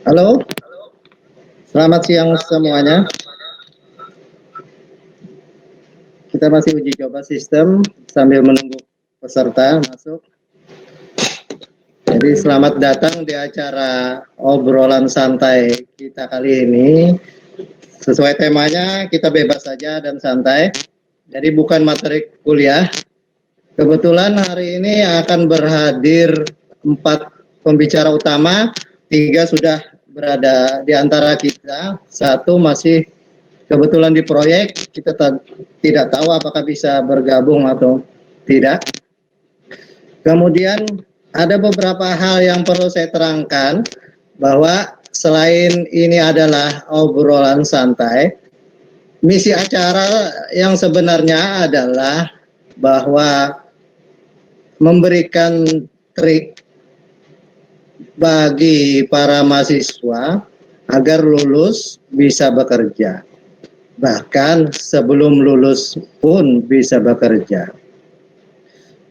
Halo, selamat siang semuanya. Kita masih uji coba sistem sambil menunggu peserta masuk. Jadi selamat datang di acara obrolan santai kita kali ini. Sesuai temanya kita bebas saja dan santai. Jadi bukan materi kuliah. Kebetulan hari ini akan berhadir 4 pembicara utama. 3 sudah berada di antara kita. 1 masih kebetulan di proyek, kita tidak tahu apakah bisa bergabung atau tidak. Kemudian ada beberapa hal yang perlu saya terangkan, bahwa selain ini adalah obrolan santai, misi acara yang sebenarnya adalah bahwa memberikan trik bagi para mahasiswa agar lulus bisa bekerja. Bahkan sebelum lulus pun bisa bekerja.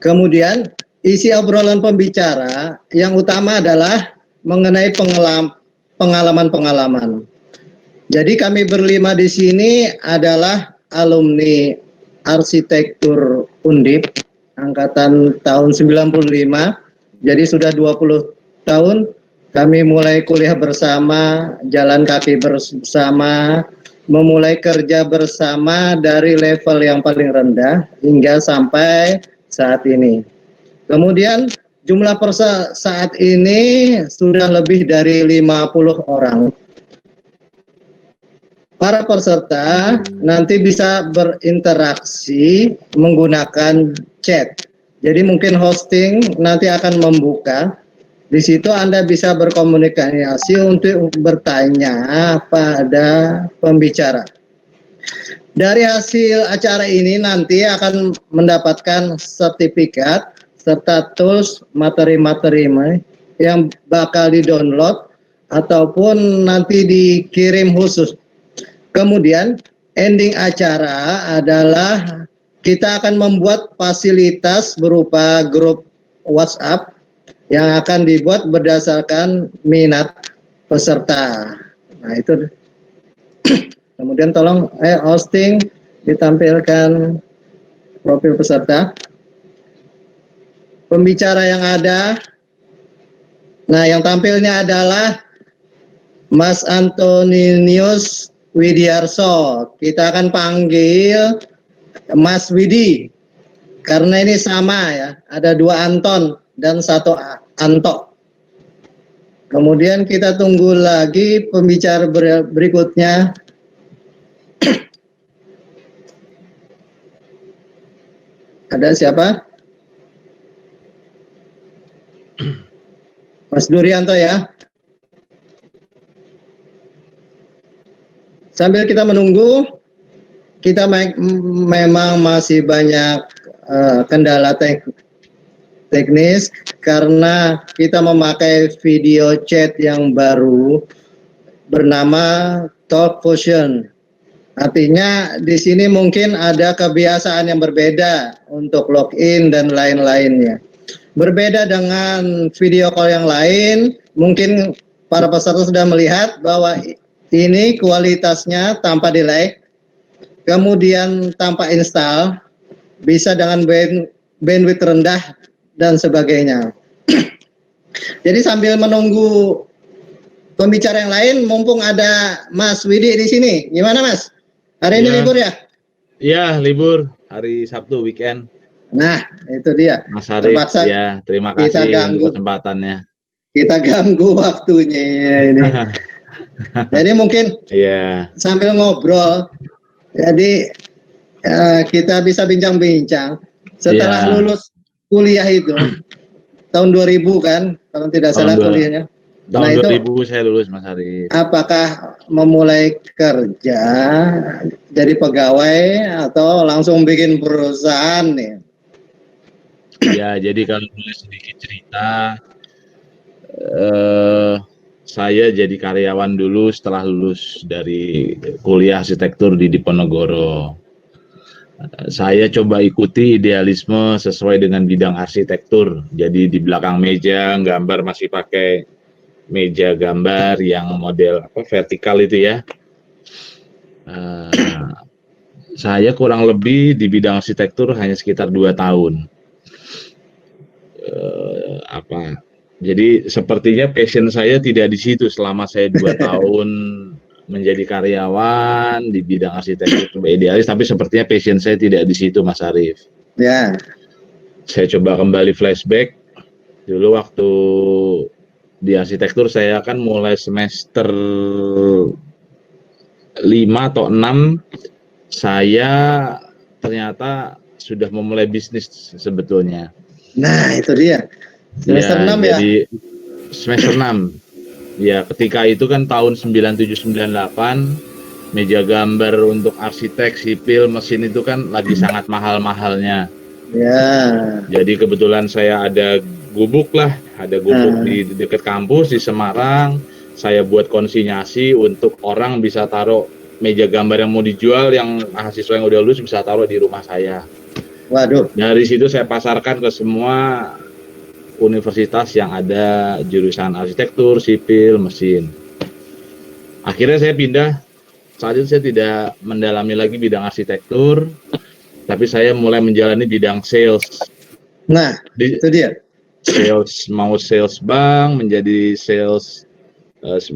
Kemudian isi obrolan pembicara yang utama adalah mengenai pengalaman-pengalaman. Jadi kami berlima di sini adalah alumni arsitektur Undip angkatan tahun 95. Jadi sudah 20 tahun kami mulai kuliah bersama, jalan kaki bersama, memulai kerja bersama dari level yang paling rendah hingga sampai saat ini. Kemudian jumlah peserta saat ini sudah lebih dari 50 orang. Para peserta nanti bisa berinteraksi menggunakan chat. Jadi mungkin hosting nanti akan membuka. Di situ Anda bisa berkomunikasi untuk bertanya pada pembicara. Dari hasil acara ini nanti akan mendapatkan sertifikat serta tools materi-materi yang bakal di-download ataupun nanti dikirim khusus. Kemudian ending acara adalah kita akan membuat fasilitas berupa grup WhatsApp yang akan dibuat berdasarkan minat peserta. Nah itu. Kemudian tolong hosting ditampilkan profil peserta. Pembicara yang ada. Nah yang tampilnya adalah Mas Antonius Widiarso. Kita akan panggil Mas Widi. Karena ini sama ya, ada 2 Anton dan 1 Anto. Kemudian kita tunggu lagi pembicara berikutnya. Ada siapa? Mas Durianto ya. Sambil kita menunggu, kita memang masih banyak kendala teknis karena kita memakai video chat yang baru bernama Talk Fusion. Artinya di sini mungkin ada kebiasaan yang berbeda untuk login dan lain-lainnya. Berbeda dengan video call yang lain, mungkin para peserta sudah melihat bahwa ini kualitasnya tanpa delay, kemudian tanpa install, bisa dengan bandwidth rendah dan sebagainya. Jadi sambil menunggu pembicara yang lain, mumpung ada Mas Widi di sini. Gimana Mas? Hari ini libur ya? Iya, libur. Hari Sabtu weekend. Nah, itu dia. Mas Arif, ya, terima kasih untuk kesempatannya. Kita ganggu waktunya ini. Jadi mungkin sambil ngobrol, jadi kita bisa bincang-bincang. Setelah lulus kuliah itu, tahun 2000 kan, kalau tidak salah kuliahnya. Tahun 2000 saya lulus Mas Arif. Apakah memulai kerja jadi pegawai atau langsung bikin perusahaan nih? Ya, jadi kalau boleh sedikit cerita, saya jadi karyawan dulu setelah lulus dari kuliah arsitektur di Diponegoro. Saya coba ikuti idealisme sesuai dengan bidang arsitektur. Jadi di belakang meja gambar masih pakai meja gambar yang model vertikal itu ya. Saya kurang lebih di bidang arsitektur hanya sekitar 2 tahun. Jadi sepertinya passion saya tidak di situ selama saya 2 tahun menjadi karyawan di bidang arsitektur sebagai idealis, tapi sepertinya passion saya tidak di situ, Mas Arief. Ya. Saya coba kembali flashback dulu waktu di arsitektur. Saya kan mulai semester 5 atau 6 saya ternyata sudah memulai bisnis sebetulnya. Nah, itu dia. Semester 6 ya? Jadi semester 6. Ya, ketika itu kan tahun 97-98, meja gambar untuk arsitek, sipil, mesin itu kan lagi sangat mahal-mahalnya. Ya. Jadi kebetulan saya ada gubuk di dekat kampus di Semarang. Saya buat konsinyasi untuk orang bisa taruh meja gambar yang mau dijual, yang mahasiswa yang udah lulus bisa taruh di rumah saya. Waduh. Dari situ saya pasarkan ke semua universitas yang ada jurusan arsitektur, sipil, mesin. Akhirnya saya pindah. Saat itu saya tidak mendalami lagi bidang arsitektur, tapi saya mulai menjalani bidang sales. Nah, itu dia. Sales bank, menjadi sales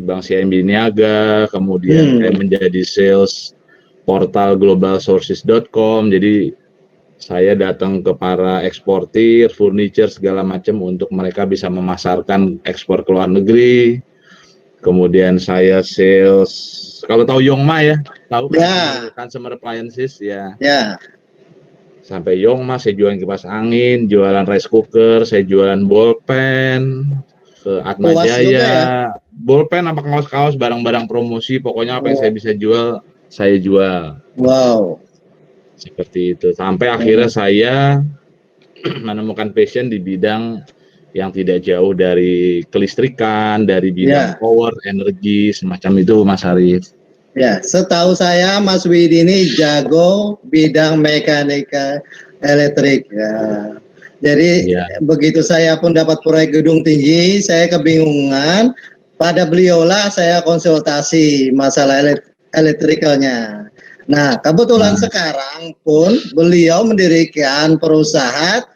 Bank CIMB Niaga, kemudian saya menjadi sales portal globalsources.com. Jadi saya datang ke para eksportir, furniture segala macam untuk mereka bisa memasarkan ekspor ke luar negeri. Kemudian saya sales, kalau tahu Yongma ya, tahu Ya. consumer appliances ya. Ya. Sampai Yongma saya jualan kipas angin, jualan rice cooker, saya jualan bolpen ke Atma Jaya, ya? bolpen apa kaos-kaos, barang-barang promosi, pokoknya apa yang saya bisa jual, saya jual. Wow. Seperti itu. Sampai akhirnya saya menemukan passion di bidang yang tidak jauh dari kelistrikan, dari bidang power, energi, semacam itu, Mas Arief. Ya, setahu saya Mas Widi ini jago bidang mekanika elektrik. Ya. Jadi begitu saya pun dapat proyek gedung tinggi, saya kebingungan. Pada beliaulah saya konsultasi masalah elektrikalnya. Nah, kebetulan sekarang pun beliau mendirikan perusahaan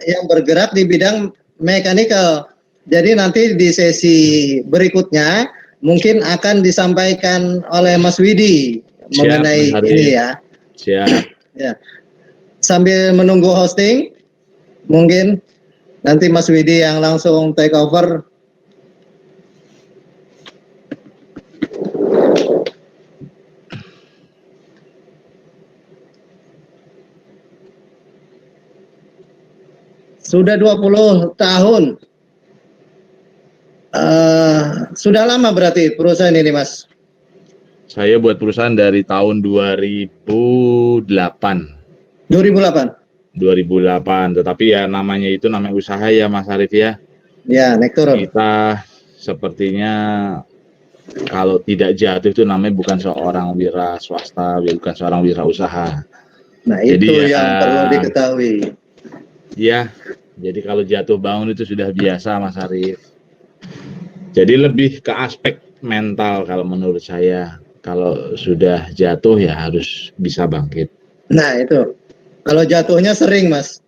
yang bergerak di bidang mekanikal. Jadi nanti di sesi berikutnya mungkin akan disampaikan oleh Mas Widi mengenai ini ya. Siap. Ya. Sambil menunggu hosting, mungkin nanti Mas Widi yang langsung take over. Sudah 20 tahun. Sudah lama berarti perusahaan ini, Mas? Saya buat perusahaan dari tahun 2008. 2008, tetapi ya namanya usaha ya, Mas Arief ya. Ya, naik turun. Kita sepertinya kalau tidak jatuh itu namanya bukan seorang wira swasta, bukan seorang wira usaha. Nah, itu jadi, yang perlu diketahui. Ya, jadi kalau jatuh bangun itu sudah biasa, Mas Arief. Jadi lebih ke aspek mental kalau menurut saya. Kalau sudah jatuh ya harus bisa bangkit. Nah itu, kalau jatuhnya sering, Mas.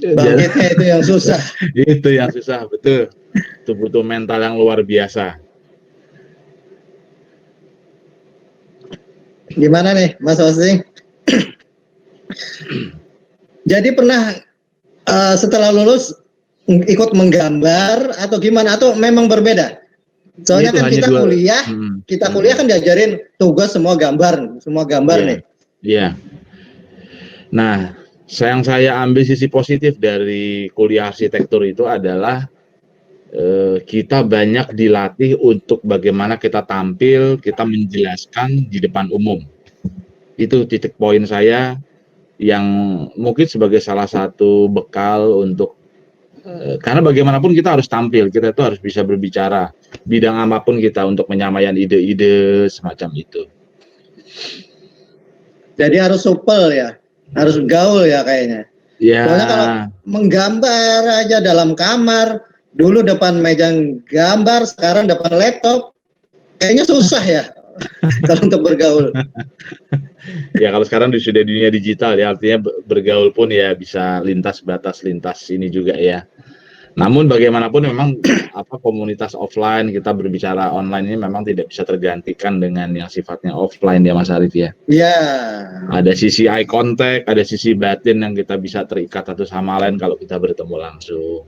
Bangkitnya itu yang susah. Itu yang susah, betul. Itu butuh mental yang luar biasa. Gimana nih, Mas Hosting? Jadi pernah setelah lulus ikut menggambar atau gimana? Atau memang berbeda? Soalnya kan kita kuliah kan diajarin tugas semua gambar nih. Iya. Nah, yang saya ambil sisi positif dari kuliah arsitektur itu adalah kita banyak dilatih untuk bagaimana kita tampil, kita menjelaskan di depan umum. Itu titik poin saya yang mungkin sebagai salah satu bekal untuk karena bagaimanapun kita harus tampil, kita itu harus bisa berbicara bidang apapun kita untuk menyampaikan ide-ide semacam itu. Jadi harus supel ya, harus gaul ya kayaknya. Ya. Soalnya kalau menggambar aja dalam kamar, Dulu depan meja gambar, sekarang depan laptop. Kayaknya susah ya kalau untuk bergaul. Ya kalau sekarang sudah dunia digital ya, artinya bergaul pun ya bisa lintas batas lintas ini juga ya. Namun bagaimanapun memang komunitas offline kita berbicara online ini memang tidak bisa tergantikan dengan yang sifatnya offline ya Mas Arief ya. Iya. Ada sisi eye contact, ada sisi batin yang kita bisa terikat satu sama lain kalau kita bertemu langsung.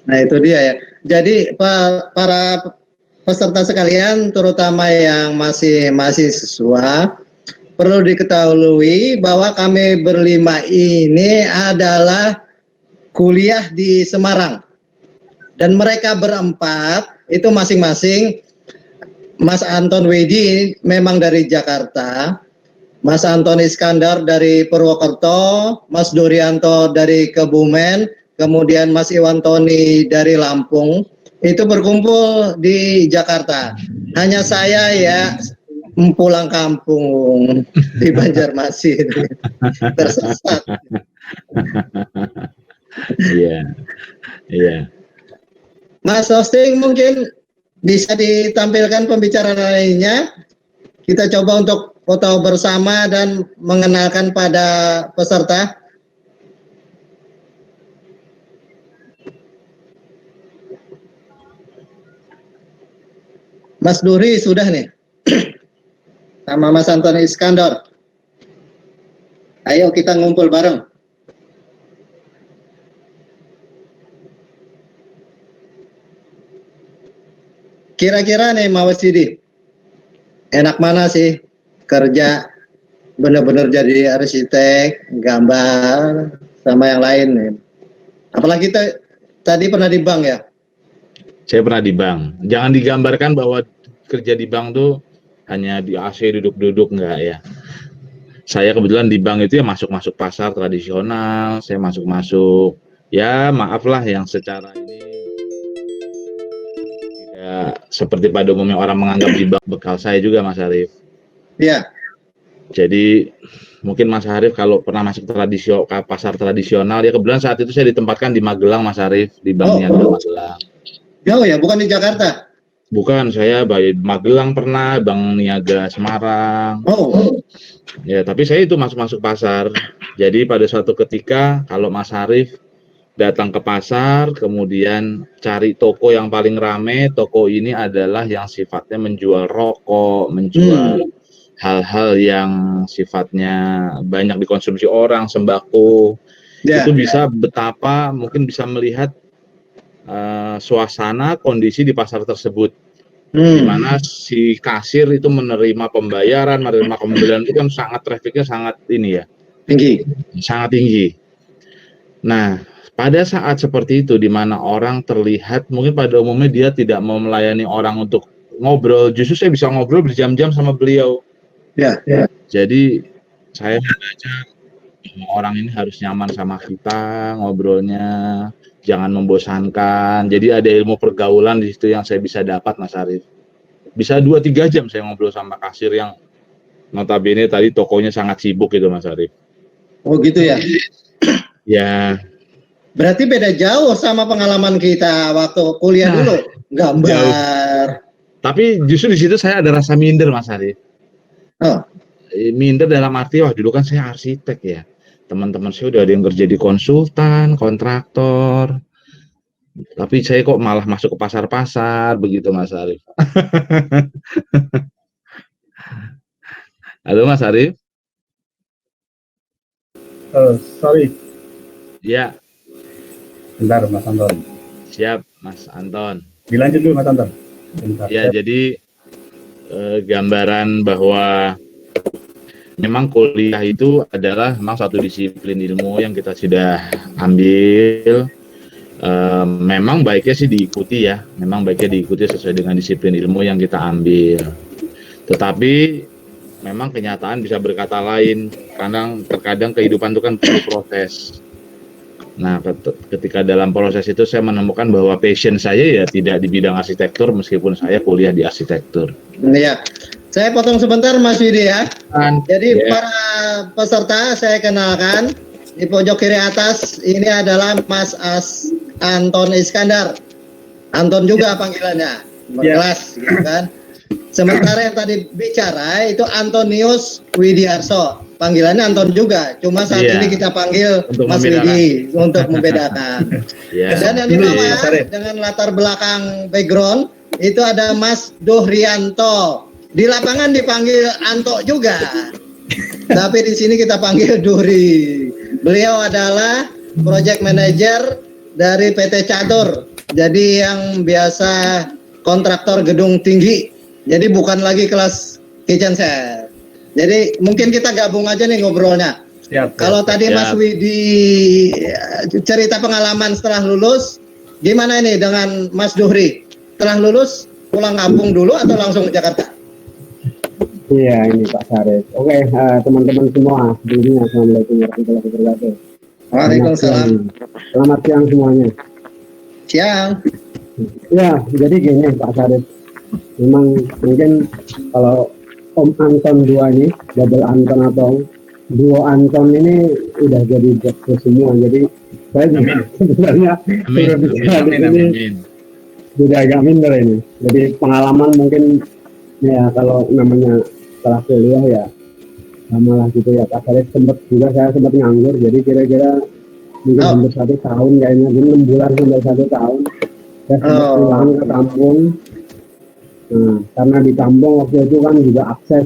Nah itu dia ya. Jadi para peserta sekalian, terutama yang masih mahasiswa, perlu diketahui bahwa kami berlima ini adalah kuliah di Semarang. Dan mereka berempat itu masing-masing, Mas Anton Wedi memang dari Jakarta, Mas Anton Iskandar dari Purwokerto, Mas Dorianto dari Kebumen, kemudian Mas Iwan Toni dari Lampung, itu berkumpul di Jakarta. Hanya saya ya pulang kampung di Banjarmasin, tersesat. Iya. Mas Hosting mungkin bisa ditampilkan pembicaraan lainnya. Kita coba untuk foto bersama dan mengenalkan pada peserta. Mas Duri sudah nih. Sama Mas Antoni Iskandar. Ayo kita ngumpul bareng. Kira-kira nih Mas Didi, enak mana sih kerja benar-benar jadi arsitek, gambar, sama yang lain nih. Apalagi kita tadi pernah di bank ya? Saya pernah di bank. Jangan digambarkan bahwa kerja di bank tuh hanya di AC duduk-duduk, enggak ya. Saya kebetulan di bank itu ya masuk-masuk pasar tradisional, saya masuk-masuk, ya maaflah yang secara ini tidak seperti pada umumnya orang menganggap di bank bekal saya juga Mas Arief. Iya. Jadi mungkin Mas Arief kalau pernah masuk pasar tradisional, ya kebetulan saat itu saya ditempatkan di Magelang Mas Arief, di Bank Niaga Magelang. Jauh ya, bukan di Jakarta? Bukan, saya di Magelang pernah, Bank Niaga Semarang. Ya, tapi saya itu masuk pasar. Jadi pada suatu ketika kalau Mas Arief datang ke pasar, kemudian cari toko yang paling rame, toko ini adalah yang sifatnya menjual rokok, menjual hal-hal yang sifatnya banyak dikonsumsi orang, sembako. Itu bisa betapa mungkin bisa melihat suasana kondisi di pasar tersebut. Di mana si kasir itu menerima pembayaran, menerima pembelian itu kan sangat trafficnya sangat ini ya, sangat tinggi. Nah, pada saat seperti itu di mana orang terlihat mungkin pada umumnya dia tidak mau melayani orang untuk ngobrol, justru saya bisa ngobrol berjam-jam sama beliau. Jadi saya membaca orang ini harus nyaman sama kita ngobrolnya, jangan membosankan. Jadi ada ilmu pergaulan di situ yang saya bisa dapat Mas Arief. Bisa 2-3 jam saya ngobrol sama kasir yang notabene tadi tokonya sangat sibuk gitu Mas Arief. Oh gitu ya? Ya. Berarti beda jauh sama pengalaman kita waktu kuliah dulu, gambar. Jauh. Tapi justru di situ saya ada rasa minder Mas Arief. Minder dalam arti, wah dulu kan saya arsitek ya. Teman-teman saya udah ada yang kerja di konsultan, kontraktor. Tapi saya kok malah masuk ke pasar-pasar begitu Mas Arief. Halo Mas Arief. Sorry. Ya. Bentar Mas Anton. Siap Mas Anton. Dilanjut dulu Mas Anton. Bentar. Ya, jadi gambaran bahwa memang kuliah itu adalah memang satu disiplin ilmu yang kita sudah ambil. Memang baiknya sih diikuti ya, memang baiknya diikuti sesuai dengan disiplin ilmu yang kita ambil. Tetapi memang kenyataan bisa berkata lain, karena terkadang kehidupan itu kan perlu proses. Nah, ketika dalam proses itu saya menemukan bahwa passion saya ya tidak di bidang arsitektur meskipun saya kuliah di arsitektur. Iya. Saya potong sebentar Mas Widi ya. Jadi para peserta saya kenalkan, di pojok kiri atas ini adalah Mas Anton Iskandar. Anton juga panggilannya, berkelas, gitu kan. Sementara yang tadi bicara itu Antonius Widiarso, panggilannya Anton juga. Cuma saat ini kita panggil untuk Mas Widi untuk membedakan. Dan yang di bawah dengan latar belakang background itu ada Mas Dohrianto. Di lapangan dipanggil Anto juga, tapi di sini kita panggil Duri. Beliau adalah project manager dari PT Catur. Jadi yang biasa kontraktor gedung tinggi. Jadi bukan lagi kelas kitchen set. Jadi mungkin kita gabung aja nih ngobrolnya. Siap. Kalau tadi Mas Widi cerita pengalaman setelah lulus, gimana ini dengan Mas Duhri? Setelah lulus pulang kampung dulu atau langsung ke Jakarta? Iya, ini Pak Sarif. Oke, teman-teman semua, sebelumnya Assalamualaikum warahmatullahi wabarakatuh. Waalaikumsalam. Selamat siang semuanya. Siang. Ya, jadi gini Pak Sarif. Memang mungkin kalau Om Anton 2 ini, double Anton atau duo Anton ini udah jadi dokter semua. Jadi saya juga sebenarnya sudah agak minder ini. Jadi pengalaman mungkin ya kalau namanya setelah kuliah ya sama lah gitu ya Pak Sarif. Saya sempat nganggur, jadi kira-kira mungkin hampir 1 tahun kayaknya, jadi 6 bulan sampai 1 tahun saya sempat pulang ke kampung. Nah, karena di kampung waktu itu kan juga akses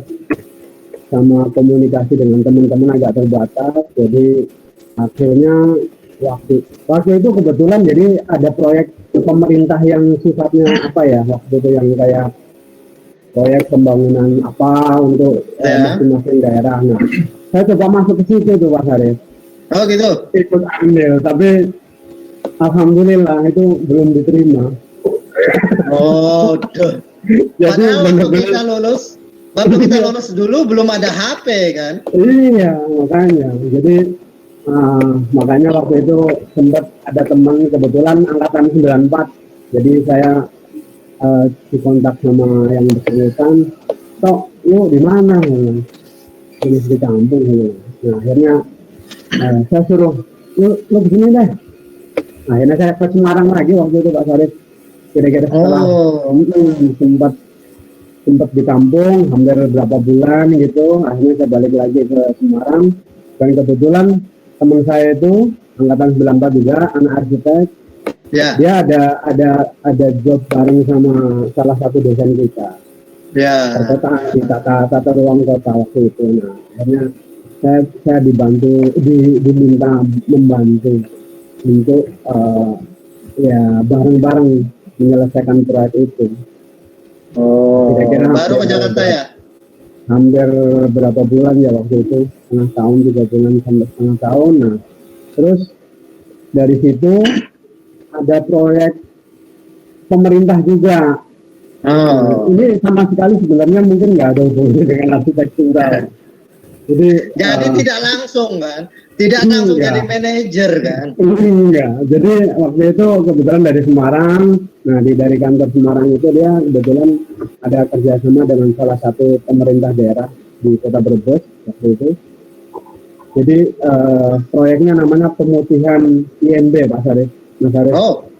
sama komunikasi dengan teman-teman agak terbatas, jadi akhirnya waktu itu kebetulan jadi ada proyek pemerintah yang sifatnya apa ya, waktu itu yang kayak proyek pembangunan apa untuk masing-masing daerah. Nah, saya coba masuk ke situ tuh Pak Sarif. Oh gitu. Ikut ambil, tapi alhamdulillah itu belum diterima. Oh, tuh. Jadi waktu kita lulus dulu belum ada HP kan? Iya, makanya. Jadi makanya waktu itu sempat ada teman kebetulan angkatan 94. Jadi saya dikontak sama yang bersangkutan, "Tok, lu di mana?" Ini di kampung. Nah, akhirnya saya suruh, lu di sini deh. Nah, akhirnya saya ke Semarang lagi waktu itu Pak Sarif. Kira-kira setelah sempat di kampung hampir berapa bulan gitu, akhirnya saya balik lagi ke Semarang. Dan kebetulan teman saya itu angkatan 94 juga, anak arsitek. Ya. Dia ada job bareng sama salah satu dosen kita. Ya. Di tata ruang kota waktu itu. Nah, akhirnya saya diminta membantu untuk ya bareng-bareng menyelesaikan proyek itu. Oh. Kira-kira baru ke Jakarta ya? Hampir berapa bulan ya waktu itu, setengah tahun, 3 bulan sampai setengah tahun. Nah, terus dari situ ada proyek pemerintah juga. Oh. Ini sama sekali sebenarnya mungkin nggak ada hubungannya dengan arsitektural. Jadi tidak langsung kan? Tidak langsung jadi manajer kan? Enggak. Jadi waktu itu kebetulan dari Semarang. Nah, dari kantor Semarang itu dia kebetulan ada kerjasama dengan salah satu pemerintah daerah di Kota Brebes waktu itu. Jadi proyeknya namanya pemutihan IMB Pak Sarif. Mas Sarif. Oh.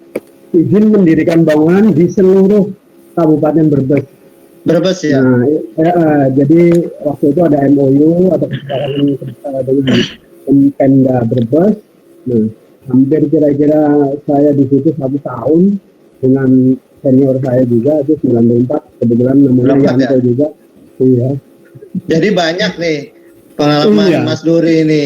Izin mendirikan bangunan di seluruh Kabupaten Brebes. Brebes ya. Nah, jadi waktu itu ada MOU atau kesepakatan dengan Pemda Brebes. Nah, hampir kira-kira saya di situ 1 tahun dengan senior saya juga itu 94, kebetulan namanya Yanto juga. Iya. Jadi banyak nih pengalaman Mas Duri ini.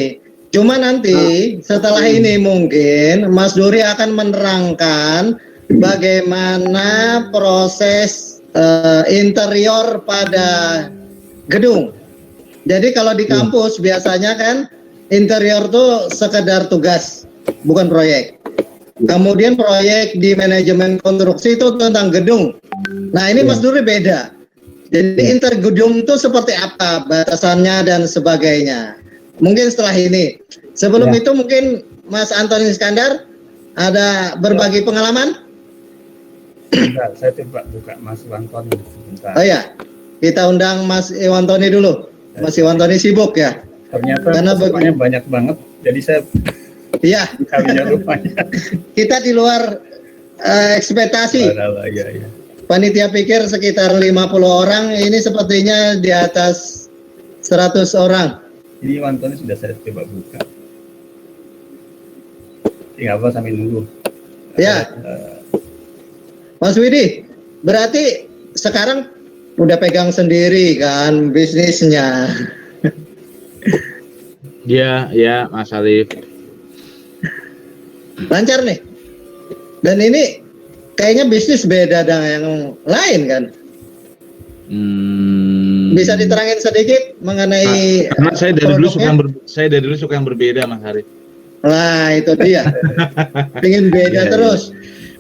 Cuma nanti setelah ini mungkin Mas Duri akan menerangkan bagaimana proses interior pada gedung. Jadi kalau di kampus biasanya kan interior tuh sekedar tugas, bukan proyek. Kemudian proyek di manajemen konstruksi itu tentang gedung. Nah ini Mas Duri beda. Jadi intergedung itu seperti apa batasannya dan sebagainya. Mungkin setelah ini. Sebelum itu mungkin Mas Anton Iskandar ada berbagi pengalaman? Bentar, saya coba buka Mas Iwantoni sebentar. Oh ya, kita undang Mas Iwantoni dulu. Mas Iwantoni sibuk ya? Ternyata Karena pesertanya banyak banget, jadi saya Iya, kalinya rupanya. kita di luar ekspektasi. Iya. Panitia pikir sekitar 50 orang, ini sepertinya di atas 100 orang. Ini mantannya sudah saya coba buka. Tinggal apa sambil nunggu. Ya. Mas Widi, berarti sekarang udah pegang sendiri kan bisnisnya. Ya, Mas Alif. Lancar nih. Dan ini kayaknya bisnis beda dengan yang lain kan. Bisa diterangin sedikit mengenai Karena saya dari dulu suka yang produknya? berbeda, Mas Alif. Nah, itu dia. Pengen beda Iya, terus.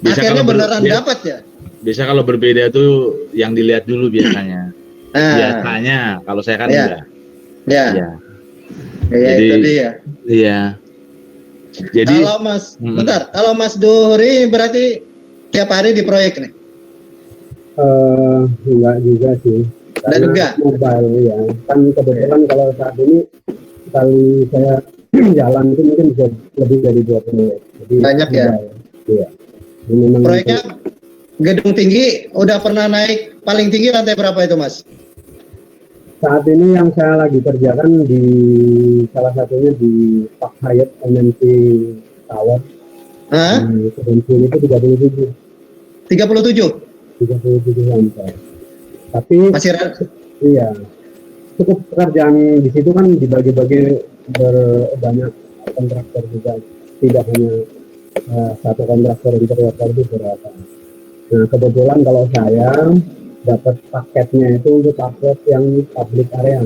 Bisa Akhirnya kalau beneran dapat ya. Biasa kalau berbeda tuh yang dilihat dulu biasanya. Nah, Biasanya kalau saya kan Iya. enggak. ya. Iya. Ya, Jadi- itu dia. Iya. Jadi Kalau bentar, kalau Mas Duhri berarti tiap hari di proyek nih. Enggak juga sih. Enggak juga? Mobile ya. Kan kebetulan kalau saat ini kali saya jalan itu mungkin bisa lebih dari 2 proyek. Jadi Banyak ya? mobile. Iya. Ini memang Proyeknya gedung tinggi, udah pernah naik paling tinggi lantai berapa itu Mas? saat ini yang saya lagi kerjakan di salah satunya di Park Hyatt MNC Tower. Hah? Di Kebun Siri itu 37 37? lantai. Tapi Masih iya, cukup pekerjaan di situ kan dibagi-bagi berbanyak kontraktor juga, tidak hanya satu kontraktor interior itu berapa. Nah kebetulan kalau saya dapat paketnya itu untuk paket yang public area,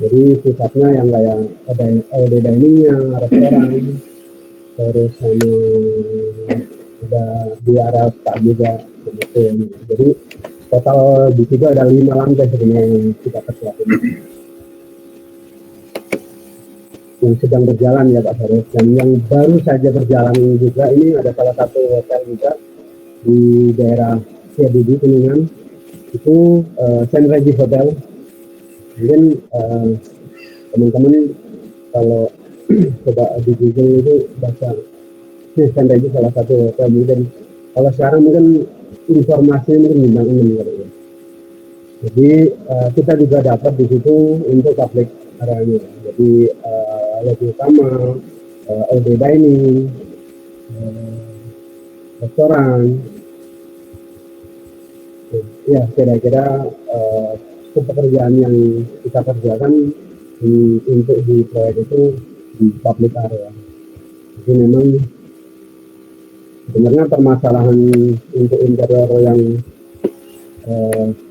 jadi sifatnya yang kayak ada LD diningnya, restoran, terus sama ada di area spa juga gitu. Jadi total di situ ada 5 lantai sebenarnya yang kita kerjakan, yang sedang berjalan ya Pak Faris, dan yang baru saja berjalan juga ini ada salah satu hotel juga di daerah CBD Kuningan, itu Saint Regis Hotel. Mungkin teman-teman kalau coba di Google itu baca Saint Regis salah satu hotel, mungkin kalau sekarang mungkin informasinya mungkin bintang 6 kali ya. Jadi kita juga dapat di situ untuk public areanya. Jadi lobby utama, LD dining, restoran. Ya kira-kira pekerjaan yang kita kerjakan untuk di proyek itu di public area. Jadi memang sebenarnya permasalahan untuk interior yang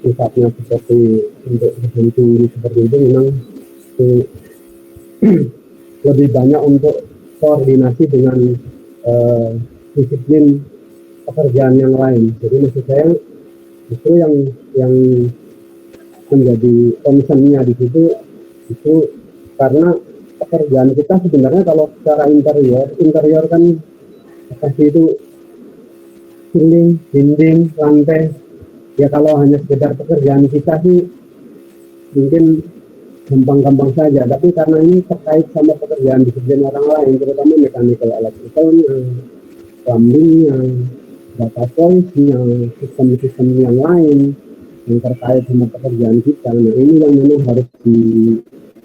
sifatnya seperti untuk gedung tinggi seperti itu memang lebih banyak untuk koordinasi dengan disiplin pekerjaan yang lain. Jadi maksud saya itu yang menjadi concernnya di situ itu karena pekerjaan kita sebenarnya kalau secara interior kan seperti itu ceiling, dinding, lantai. Ya kalau hanya sekedar pekerjaan kita sih mungkin gampang-gampang saja, tapi karena ini terkait sama pekerjaan disiplin orang lain, terutama mechanical electricalnya, plumbingnya, data voice-nya, sistem-sistem yang lain yang terkait sama pekerjaan kita. Nah ini yang memang harus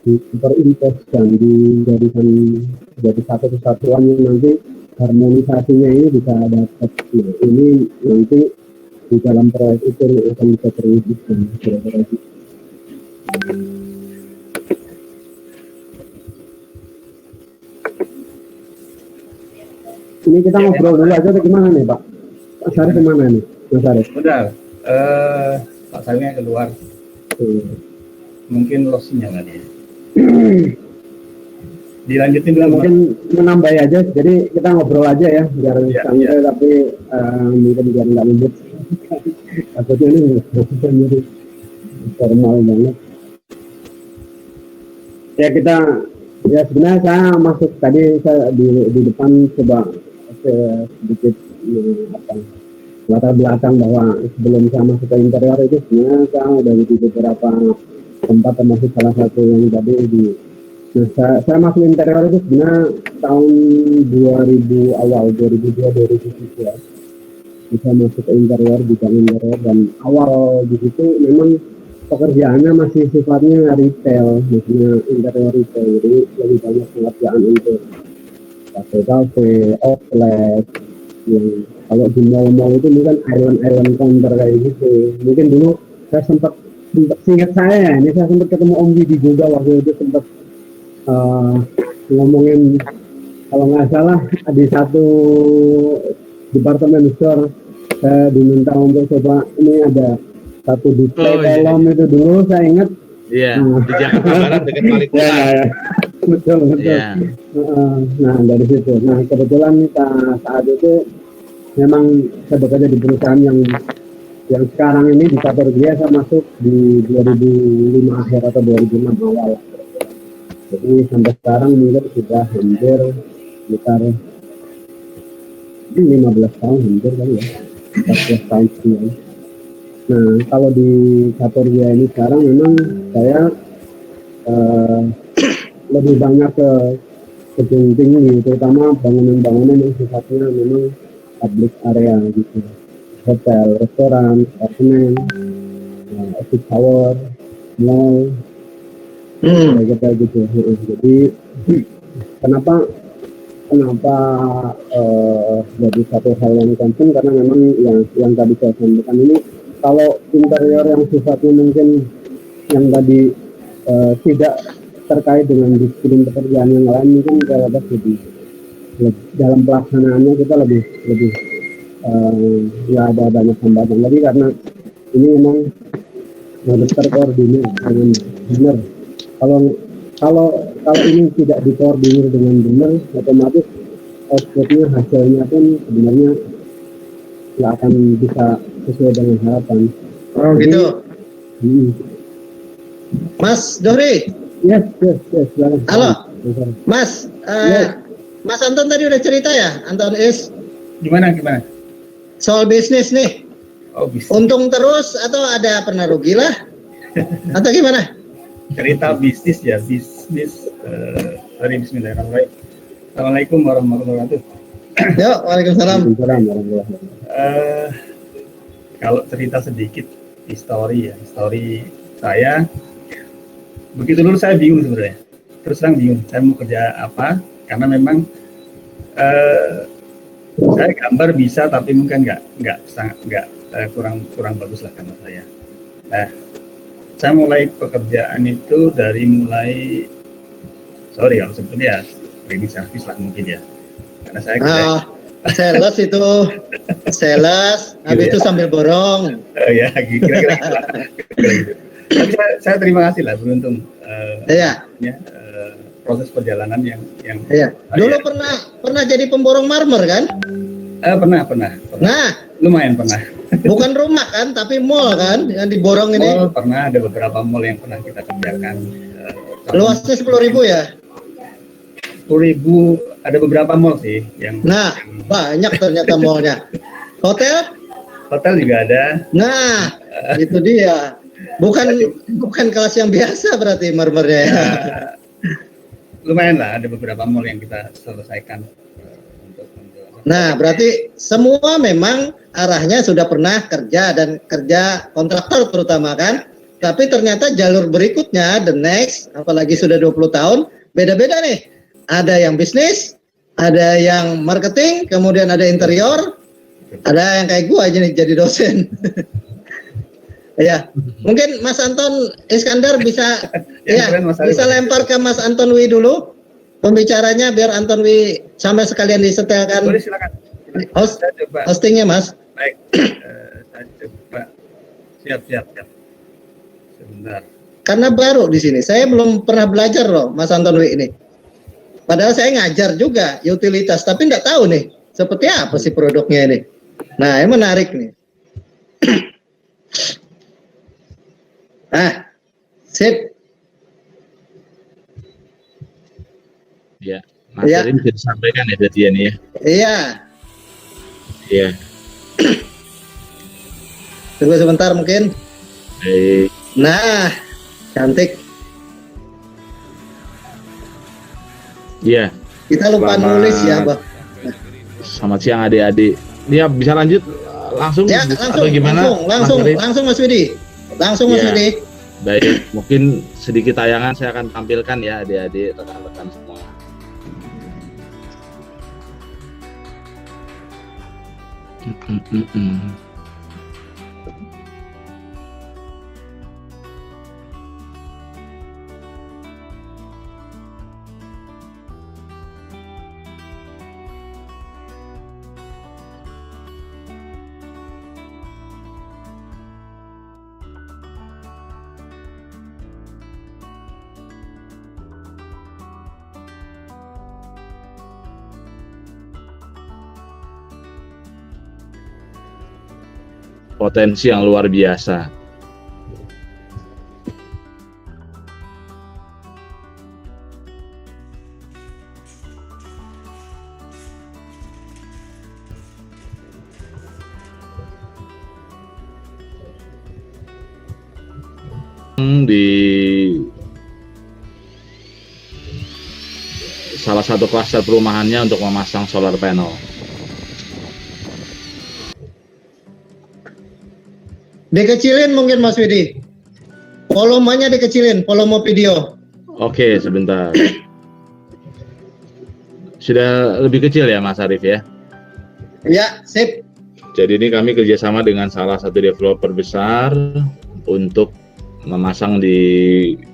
diperimpos dan dijadikan jadi satu kesatuan yang nanti harmonisasinya ini bisa dapat. Nah, ini nanti di dalam proyek itu akan bisa terwujudkan kira-kira gitu. Ini kita ngobrol dulu aja atau gimana nih Pak? Pak Syarif kemana nih? Mas Syarif? Udah, Pak Salnya keluar. Mungkin lossnya nggak dia. Dilanjutin dulu, Mungkin menambah aja, jadi kita ngobrol aja ya, biar santai tapi mungkin biar nggak ribet. Takutnya ini jadi formal banget. Ya kita, ya sebenarnya saya masuk tadi saya di depan coba sedikit latar belakang bahwa sebelum saya masuk ke interior itu sebenarnya saya udah di beberapa tempat, termasuk salah satu yang tadi di Nah, saya masuk interior itu sebenarnya tahun 2000 awal 2002 2003 bisa masuk ke interior, bidang interior, dan awal di situ memang pekerjaannya masih sifatnya retail, maksudnya interior retail, jadi lebih banyak pengerjaan untuk kafe-kafe, outlet, yang kalau di mall-mall itu mungkin island counter kayak gitu. Mungkin dulu saya sempat seingat saya ya, ini saya sempat ketemu Om Widi juga waktu itu sempat ngomongin kalau nggak salah di satu departemen store saya diminta untuk coba ini ada satu display kolom itu dulu saya ingat. Iya, di Jakarta Barat dekat Malikota. Ya. Betul. Iya. Nah dari situ. Nah kebetulan saat itu memang saya bekerja di perusahaan yang sekarang ini di Kategori saya masuk di 2005 akhir atau 2006 awal. Jadi sampai sekarang mungkin sudah hampir sekitar 15 tahun hampir kali ya, 14 tahun sebenarnya. Nah kalau di Kategori ini sekarang memang saya lebih banyak ke gedung tinggi, terutama bangunan-bangunan yang sifatnya memang public area gitu, hotel, restoran, apartemen, office tower, mall, kayak gitu. Jadi kenapa jadi satu hal yang penting karena memang yang tadi saya sampaikan ini, kalau interior yang sifatnya mungkin yang tadi tidak terkait dengan disiplin pekerjaan yang lain, mungkin relatif lebih dalam pelaksanaannya kita lebih ya ada banyak hambatan lagi karena ini memang harus terkoordinir dengan benar. Kalau ini tidak dikoordinir dengan benar, otomatis outputnya hasilnya pun sebenarnya nggak akan bisa sesuai dengan harapan. Oh gitu. Mas Dohri. Yes. Halo, Mas. Mas Anton tadi udah cerita ya, Anton Is. Gimana? Soal bisnis nih. Oh, bisnis. Untung terus atau ada pernah rugi lah? Atau gimana? Cerita bisnis ya, bisnis. Bismillahirrahmanirrahim. Assalamualaikum warahmatullahi wabarakatuh. Yuk, waalaikumsalam. Kalau cerita sedikit histori saya. Begitu dulu saya bingung sebenarnya. Terus terang bingung, saya mau kerja apa? Karena memang saya gambar bisa, tapi mungkin kurang bagus lah gambar saya. Nah, saya mulai pekerjaan itu dari kalau sebetulnya ya cleaning service lah mungkin ya. Karena saya sales, habis itu sambil borong. Ya, kira-kira gitu. Tapi saya terima kasih lah, beruntung. Proses perjalanan yang. Iya. Dulu pernah jadi pemborong marmer kan? Pernah. Nah, lumayan pernah. Bukan rumah kan, tapi mall kan yang diborong ini. Mall pernah, ada beberapa mall yang pernah kita kerjakan. Luasnya 10.000 ya? 10.000, ada beberapa mall sih yang. Nah, banyak ternyata mallnya. Hotel juga ada. Nah, itu dia. Bukan kelas yang biasa berarti marmernya ya. Lumayan lah, ada beberapa mall yang kita selesaikan. Nah, berarti semua memang arahnya sudah pernah kerja dan kerja kontraktor terutama kan. Tapi ternyata jalur berikutnya, the next, apalagi sudah 20 tahun, beda-beda nih. Ada yang bisnis, ada yang marketing, kemudian ada interior, ada yang kayak gua aja nih jadi dosen. Ya, mungkin Mas Anton Iskandar bisa bisa lempar ke Mas Anton Wi dulu pembicaranya biar Anton Wi sampai sekalian disetelkan. Boleh, silakan. Hostingnya Mas. Baik, saya coba. Siap. Sebentar. Karena baru di sini, saya belum pernah belajar loh Mas Anton Wi ini. Padahal saya ngajar juga utilitas, tapi nggak tahu nih seperti apa sih produknya ini. Nah, ini menarik nih. Sip. Ya, materi bisa disampaikan ya tadi ini ya. Iya. Tunggu sebentar mungkin. Baik. Nah, cantik. Iya. Kita lupa Selamat- nulis ya, Bang. Selamat siang adik-adik. Dia bisa lanjut langsung Ya, atau langsung, gimana? langsung, Mas Arif? langsung Mas Widi. Langsung Mas Ya. Widi. Baik, mungkin sedikit tayangan saya akan tampilkan ya adik-adik, rekan-rekan semua. Potensi yang luar biasa. Di salah satu klaster perumahannya untuk memasang solar panel. Dikecilin mungkin Mas Widi. Volumenya dikecilin, volume video. Oke, sebentar. Sudah lebih kecil ya Mas Arif ya? Ya, sip. Jadi ini kami kerjasama dengan salah satu developer besar untuk memasang di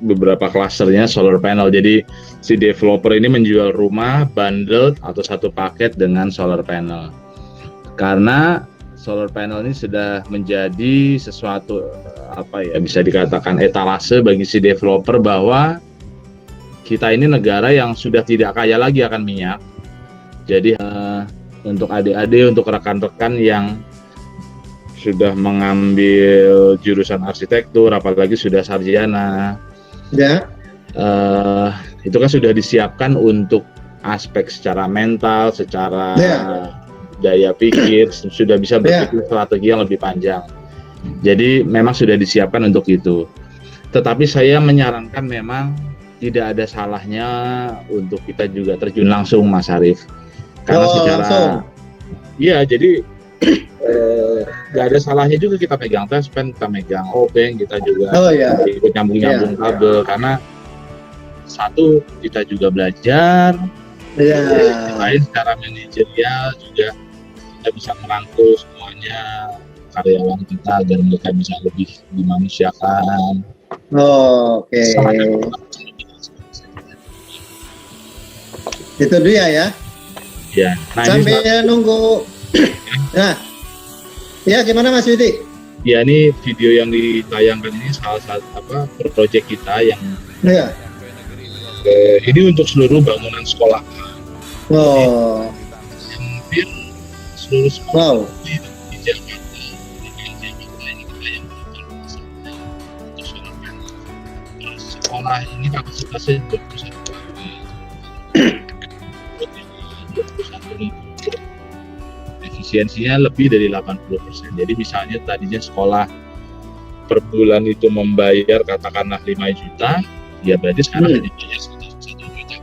beberapa klasternya solar panel. Jadi si developer ini menjual rumah bundle atau satu paket dengan solar panel. Karena solar panel ini sudah menjadi sesuatu apa ya, bisa dikatakan etalase bagi si developer bahwa kita ini negara yang sudah tidak kaya lagi akan minyak. Jadi untuk adik-adik, untuk rekan-rekan yang sudah mengambil jurusan arsitektur, apalagi sudah sarjana, Ya. itu kan sudah disiapkan untuk aspek secara mental, secara Ya. daya pikir, sudah bisa berpikir strategi yang lebih panjang. Jadi memang sudah disiapkan untuk itu. Tetapi saya menyarankan memang tidak ada salahnya untuk kita juga terjun langsung, Mas Arif. Karena secara, langsung. iya, jadi nggak ada salahnya juga kita pegang touchpen, kita megang obeng, kita juga Oh ya. ikut nyambung-nyambung kabel. Karena satu, kita juga belajar, Ya. lain secara manajerial juga kita bisa merangkul semuanya karyawan kita agar mereka bisa lebih dimanusiakan. Oke. Itu dia ya. Ya, nah Sambil ini, nunggu. Nah. Ya, gimana Mas Widi? ya ini video yang ditayangkan ini salah satu proyek kita yang Ya. ini untuk seluruh bangunan sekolah. Oh. Hampir seluruh sekolah Wow. di Jakarta, di Jakarta ini kita yang melakukan untuk solar panel. Sekolah ini kapasitasnya 21.000. Efisiensinya lebih dari 80%. Jadi misalnya tadinya sekolah per bulan itu membayar katakanlah 5 juta, ya berarti sekarang hanya bayar 1 juta.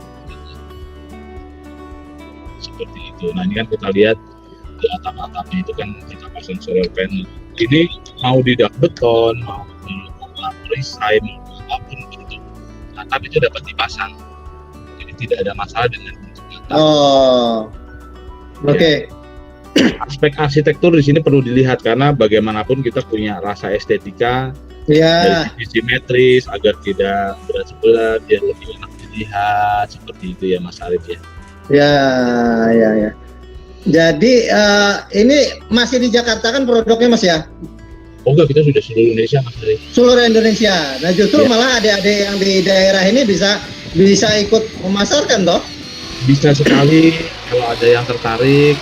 Seperti itu. Nah ini kan kita lihat di atap-atapnya itu kan kita pasang solar panel. Ini mau di dak beton, mau di perisai, mau apapun bentuk atap itu dapat dipasang. Jadi tidak ada masalah dengan bentuk atap. Oh. Oke. Aspek arsitektur di sini perlu dilihat karena bagaimanapun kita punya rasa estetika Ya. dari sisi simetris agar tidak berat sebelah, biar lebih enak dilihat seperti itu ya Mas Arif ya. Ya. Jadi ini masih di Jakarta kan produknya Mas ya? Oh enggak, kita sudah seluruh Indonesia Mas Arif. Seluruh Indonesia. Nah justru Ya. malah adik-adik yang di daerah ini bisa ikut memasarkan toh? Bisa sekali kalau ada yang tertarik.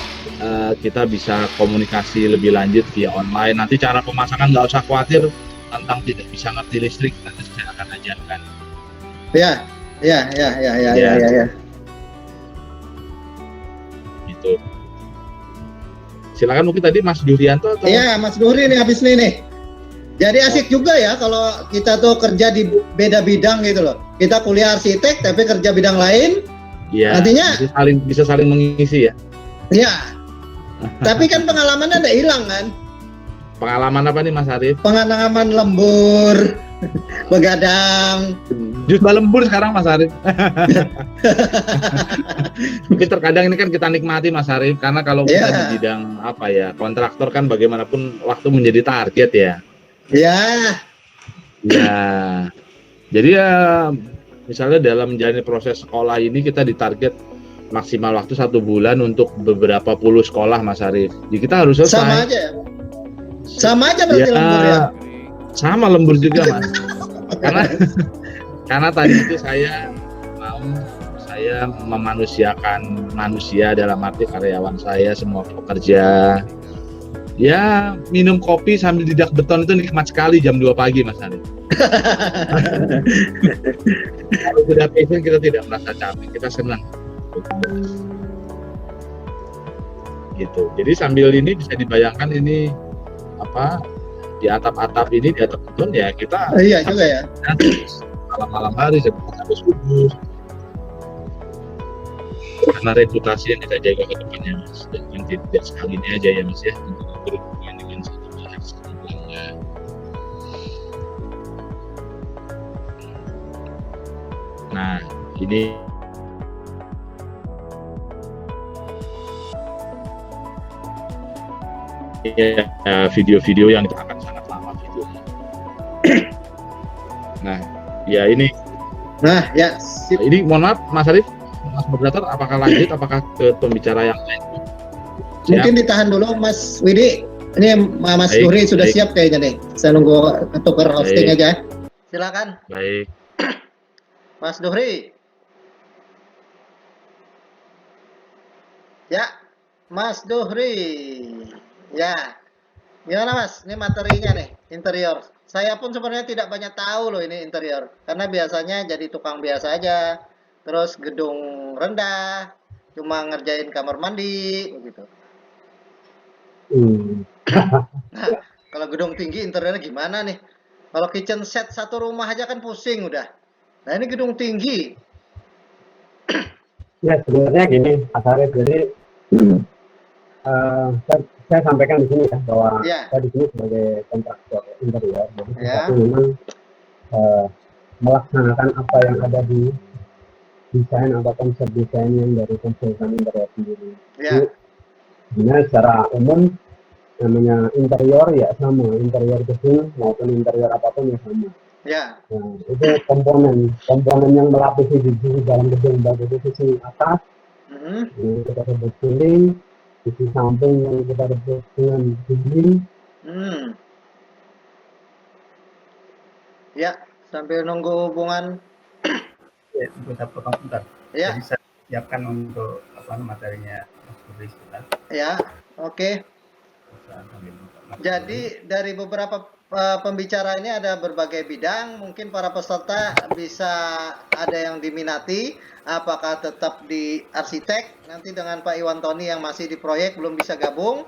Kita bisa komunikasi lebih lanjut via online. Nanti cara pemasangan nggak usah khawatir tentang tidak bisa ngerti listrik, nanti saya akan ajarkan. Ya. Gitu. Silakan mungkin tadi Mas Durianto atau? Iya, Mas Duhri nih habis nih. Jadi asik juga ya kalau kita tuh kerja di beda bidang gitu loh. Kita kuliah arsitek tapi kerja bidang lain. Ya, Artinya- bisa saling mengisi ya. Ya. Tapi kan pengalamannya udah hilang kan? Pengalaman apa nih Mas Arief? Pengalaman lembur, begadang. Justru lembur sekarang Mas Arief. Tapi terkadang ini kan kita nikmati Mas Arief, karena kalau kita Iya. di bidang apa ya, kontraktor kan bagaimanapun waktu menjadi target ya. Ya, Ya. Jadi ya misalnya dalam menjalani proses sekolah ini kita ditarget maksimal waktu 1 bulan untuk beberapa puluh sekolah Mas Arief. Jadi kita harus selesai. sama aja. Sama aja berarti lembur ya. Sama lembur juga Mas. karena tadi itu saya memanusiakan manusia, dalam arti karyawan saya, semua pekerja. Ya, minum kopi sambil didak beton itu nikmat sekali jam 2 pagi Mas Arief. Kalau sudah passion kita tidak merasa capek, kita senang. Gitu. Jadi sambil ini bisa dibayangkan ini apa, di atap-atap ini, di atap beton ya kita Iya juga ya. malam-malam hari sampai subuh. Karena reputasi yang kita jaga ke depannya Mas, dan yang tidak sekali ini aja ya Mas ya, untuk berhubungan dengan satu pihak sebelumnya. Nah ini ya, video-video yang itu akan sangat lama videonya. Nah ya ini Nah, ya. Sip. ini mohon maaf Mas Arief, Mas moderator, apakah lanjut, apakah ke pembicara yang lain? Mungkin ditahan dulu Mas Widi. Ini Mas Baik, Duri sudah baik. siap kayaknya nih. Saya nunggu tuker hosting Baik. aja. Silakan Baik. Mas Duri. Ya, Mas Duhri. Ya. Gimana Mas? Ini materinya nih, interior. Saya pun sebenarnya tidak banyak tahu loh ini interior. Karena biasanya jadi tukang biasa aja. Terus gedung rendah, cuma ngerjain kamar mandi, begitu. Nah, kalau gedung tinggi interiornya gimana nih? Kalau kitchen set satu rumah aja kan pusing udah. Nah ini gedung tinggi. Ya sebenarnya gini, Mas Arief, jadi saya sampaikan di sini ya bahwa Ya. saya di sini sebagai kontraktor interior, jadi Ya. kita memang melaksanakan apa yang ada di desain atau konsep desain yang dari konsultan interior sendiri. Ya. Sebenarnya secara umum namanya interior ya sama, interior gedung maupun interior apapun ya sama. Ya. Nah, itu komponen yang melapisi di dalam gedung, baik itu sisi atas yang kita sebut ceiling, sisi samping yang kita sebut dengan dinding. Ya, sambil nunggu hubungan. Ya, untuk saya potong sebentar. Ya. Jadi saya siapkan untuk materinya Mas Budi sebentar. Ya, oke. Saya sambil buka Mas Jadi dari beberapa pembicara ini ada berbagai bidang. Mungkin para peserta bisa ada yang diminati. Apakah tetap di arsitek? Nanti dengan Pak Iwan Tony yang masih di proyek belum bisa gabung.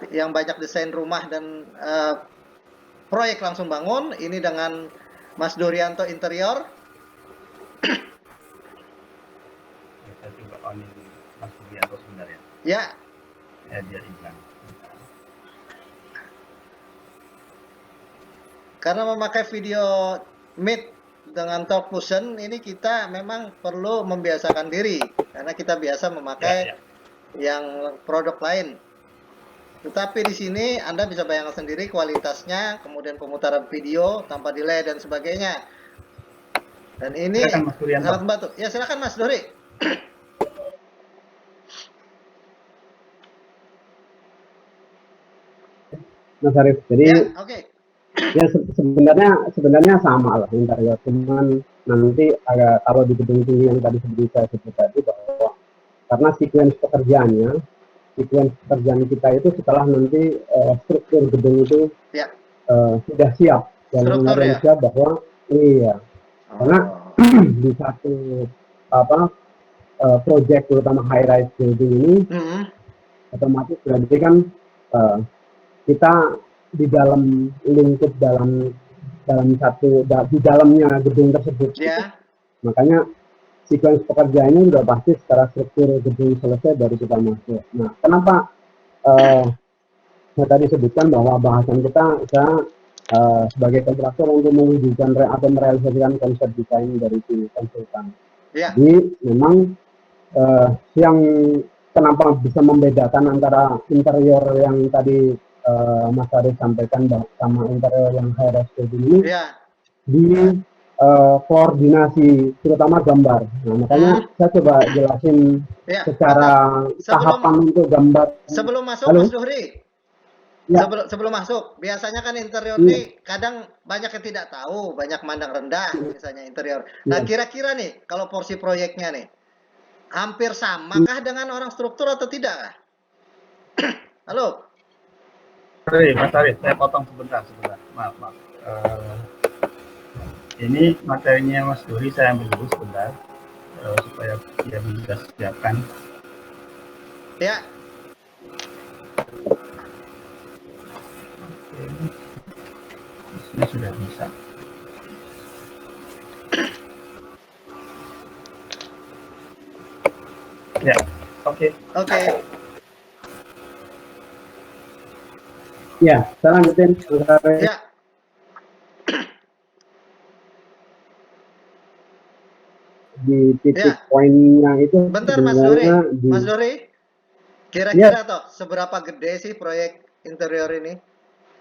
Yang banyak desain rumah dan proyek langsung bangun. Ini dengan Mas Durianto interior. Saya coba on Mas Budianto sebentar ya. Ya, Ya dia hilang. karena memakai video Meet dengan Talk Fusion ini kita memang perlu membiasakan diri karena kita biasa memakai yang produk lain. Tetapi di sini Anda bisa bayangkan sendiri kualitasnya, kemudian pemutaran video tanpa delay dan sebagainya. Dan ini Silakan, Mas Durianto. sangat membantu. Ya silakan Mas Dori. Mas Arief, jadi Ya, oke. ya sebenarnya sama lah interior, cuman nanti kalau di gedung tinggi yang tadi seperti saya sebut tadi bahwa karena sequence pekerjaan kita itu setelah nanti struktur gedung itu Ya. sudah siap dan Struktur, benar ya? siap bahwa iya karena di satu project terutama high rise building ini otomatis berarti kan kita di dalam lingkup dalam satu di dalamnya gedung tersebut. Ya. Makanya sequence pekerjaannya sudah pasti secara struktur gedung selesai baru kita masuk. Nah, kenapa saya tadi sebutkan bahwa bahasan kita sebagai kontraktor untuk mewujudkan atau merealisasikan konsep desain dari tim konsultan. Ya. Jadi memang yang kenapa bisa membedakan antara interior yang tadi Mas Arif sampaikan sama interior yang high resolution ini di koordinasi terutama gambar. Nah, makanya saya coba jelasin secara tahapan untuk gambar. Sebelum masuk, Halo? Mas Duhri. Ya. Sebelum masuk, biasanya kan interior ini kadang banyak yang tidak tahu, banyak mandang rendah misalnya interior. Nah, kira-kira nih kalau porsi proyeknya nih hampir samakah dengan orang struktur atau tidak? Halo. Mas Arif, saya potong sebentar. Maaf. Ini materinya Mas Duri saya ambil dulu sebentar supaya dia bisa siapkan. Ya. Ini sudah bisa. Ya, oke. Ya, saya lanjutin. Ya. Di titik poinnya itu. Bentar, Mas Dori. Kira-kira toh seberapa gede sih proyek interior ini?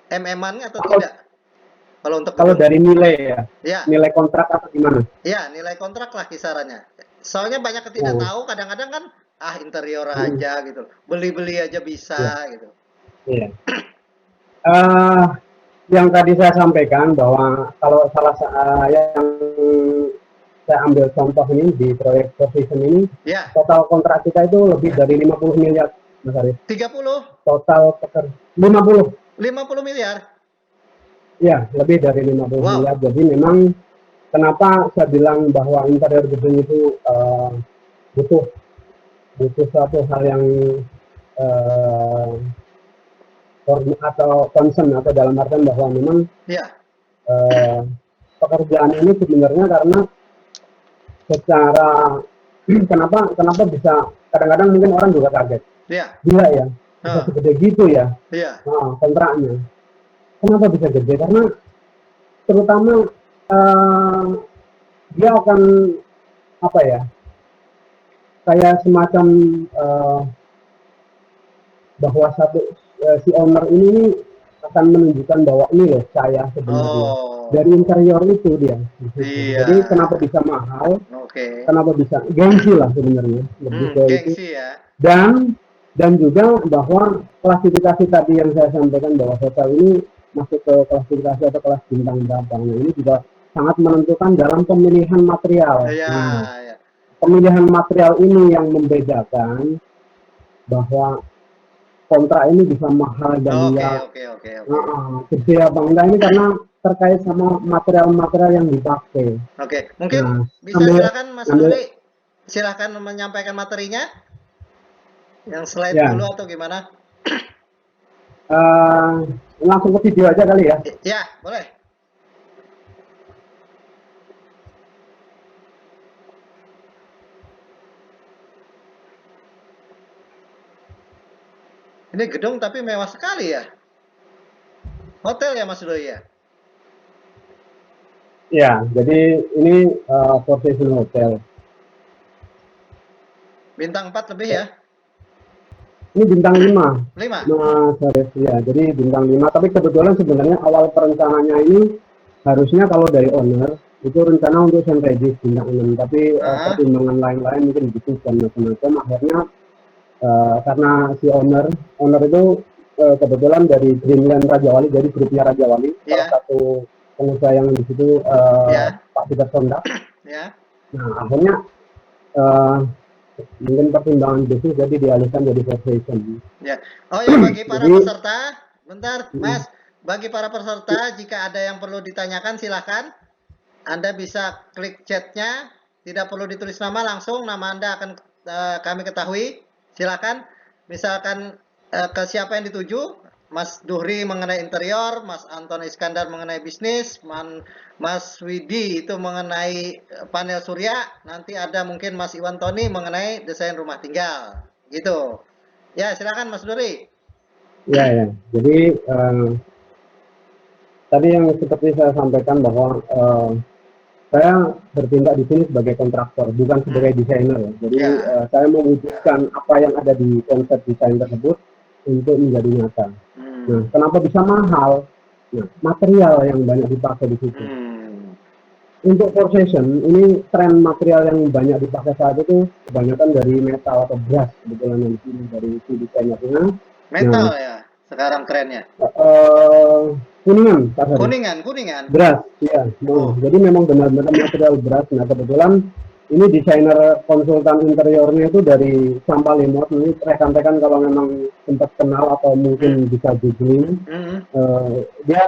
MM-an atau tidak? Kalau dari nilai nilai kontrak atau gimana? Ya, nilai kontrak lah kisarannya. Soalnya banyak yang tidak tahu, kadang-kadang kan interior aja gitu, beli-beli aja bisa gitu. Iya. Yang tadi saya sampaikan bahwa kalau yang saya ambil contoh ini di proyek Precision ini, total kontrak kita itu lebih dari 50 miliar, Mas Arif. 30? Total 50. 50 miliar? Ya, lebih dari 50 miliar. Jadi memang kenapa saya bilang bahwa interior gedung itu butuh suatu hal yang atau concern atau dalam artian bahwa memang pekerjaan ini sebenarnya karena secara kenapa bisa kadang-kadang mungkin orang juga kaget. Gila ya, bisa segede gitu ya. Kontraknya. Kenapa bisa gede? Karena terutama dia akan kayak semacam bahwa si owner ini akan menunjukkan bahwa ini loh saya sebenarnya. Dari interior itu dia. Jadi kenapa bisa mahal? Kenapa bisa gengsi lah sebenarnya. Gengsi ya. Dan juga bahwa klasifikasi tadi yang saya sampaikan bahwa hotel ini masuk ke klasifikasi atau kelas bintang berapa. Nah, ini juga sangat menentukan dalam pemilihan material. Pemilihan material ini yang membedakan bahwa kontrak ini bisa mahal dan gede apa enggak ini karena terkait sama material-material yang dipakai. Mungkin bisa silakan Mas Duri, silakan menyampaikan materinya. Yang slide dulu atau gimana? Langsung ke video aja kali ya. Ya, boleh. Ini gedung tapi mewah sekali ya. Hotel ya Mas Doi ya? Ya, jadi ini Four Seasons Hotel. Bintang 4 lebih ya? Ini bintang 5. 5? Mas Arif, ya, jadi bintang 5. Tapi kebetulan sebenarnya awal perencanaannya ini harusnya kalau dari owner itu rencana untuk Sunrise bintang 6. Tapi pertimbangan lain-lain mungkin gitu dan macam-macam. Akhirnya karena si owner itu kebetulan dari Dreamland Raja Wali, jadi grupnya Raja Wali, salah satu pengusaha yang di situ Pak Peter Sonda. Nah, akhirnya mungkin pertimbangan bisnis jadi dialihkan jadi corporation. Bagi para peserta, bentar Mas, bagi para peserta jika ada yang perlu ditanyakan silakan. Anda bisa klik chatnya, tidak perlu ditulis nama, langsung nama Anda akan kami ketahui. Silakan, misalkan ke siapa yang dituju, Mas Duhri mengenai interior, Mas Anton Iskandar mengenai bisnis, Mas Widi itu mengenai panel surya, nanti ada mungkin Mas Iwan Tony mengenai desain rumah tinggal, gitu. Ya, silakan Mas Duhri. Ya. Jadi tadi yang seperti saya sampaikan bahwa saya bertindak di sini sebagai kontraktor, bukan sebagai desainer. Jadi Ya. saya mewujudkan apa yang ada di konsep desain tersebut untuk menjadi nyata. Nah, kenapa bisa mahal? Nah, material yang banyak dipakai di situ. Untuk Forsation, ini tren material yang banyak dipakai saat itu kebanyakan dari metal atau brass, kebetulan yang di sini dari si desainer. Metal ya, sekarang trennya. Kuningan, Pak Hari. Kuningan. Brass, ya. Jadi memang benar-benar material brass. Nah, kebetulan ini desainer konsultan interiornya itu dari Sampalimot. Ini rekan-rekan kalau memang sempat kenal atau mungkin bisa googling. Dia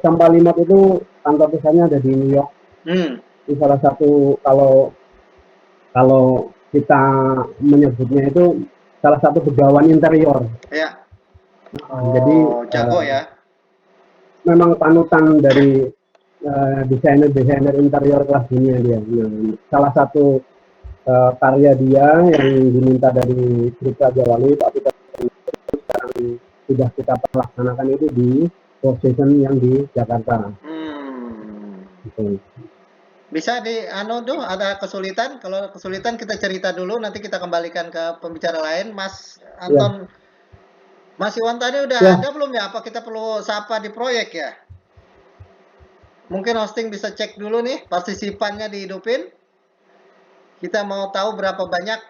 Sampalimot itu kantor pusatnya ada di New York. Ini salah satu kalau kita menyebutnya itu salah satu begawan interior. Ya. Jadi jago ya. Memang panutan dari desainer interior kelas dunia dia. Nah, salah satu karya dia yang diminta dari Bribka Jawali, tapi sekarang sudah kita laksanakan itu di Forsation yang di Jakarta. Gitu. Bisa ada kesulitan? Kalau kesulitan kita cerita dulu, nanti kita kembalikan ke pembicara lain. Mas Anton, Mas Iwan tadi udah ada belum ya? Apa kita perlu sapa di proyek ya? Mungkin hosting bisa cek dulu nih, partisipannya dihidupin. Kita mau tahu berapa banyak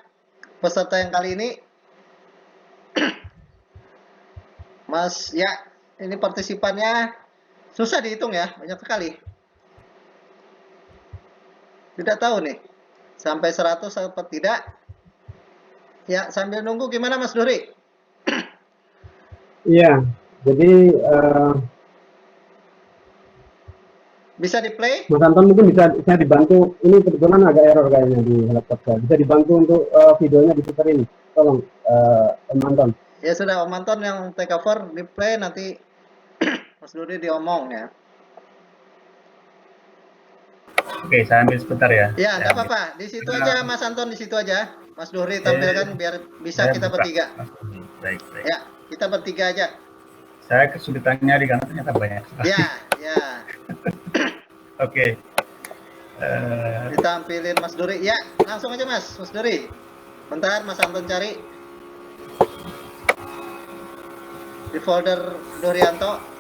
peserta yang kali ini. Mas, ya, ini partisipannya susah dihitung ya, banyak sekali. Tidak tahu nih, sampai 100 atau tidak. Ya, sambil nunggu gimana Mas Duhri? Iya, jadi bisa di play? Mas Anton mungkin bisa dibantu. Ini kebetulan agak error kayaknya di laptop saya. Bisa dibantu untuk videonya diputar ini. Tolong Om Anton. Ya sudah, Om Anton yang take over di play, nanti Mas Duhri diomong ya. Oke, saya ambil sebentar ya. Ya, nggak apa-apa. Di situ aja Mas Anton, di situ aja. Mas Duhri tampilkan biar bisa kita bertiga. Baik. Ya, kita bertiga aja. Saya kesulitan nyari karena ternyata banyak. Ya. Oke. Ditampilin Mas Duhri. Ya, langsung aja Mas Duhri. Bentar Mas Anton cari di folder Dorianto.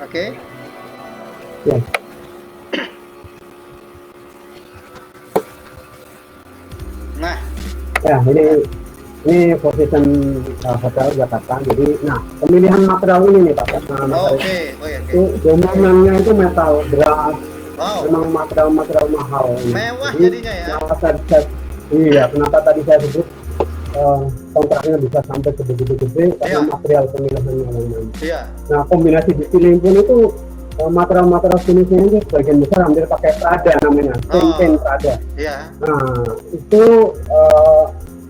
Oke. Ya. Nah. Ya, ini Forsation Hotel Jakarta. Jadi, nah pemilihan material ini nih Pak. Oke. Itu dominannya itu metal, brass. Wow. Memang material mahal. Mewah jadinya ya. Kenapa tadi saya sebut kontraknya bisa sampai sebegitu gede karena material pemilihannya. Iya. Nah, kombinasi dipilih pun itu material finishnya itu sebagian besar hampir pakai Prada namanya, paint Prada. Iya. Nah, itu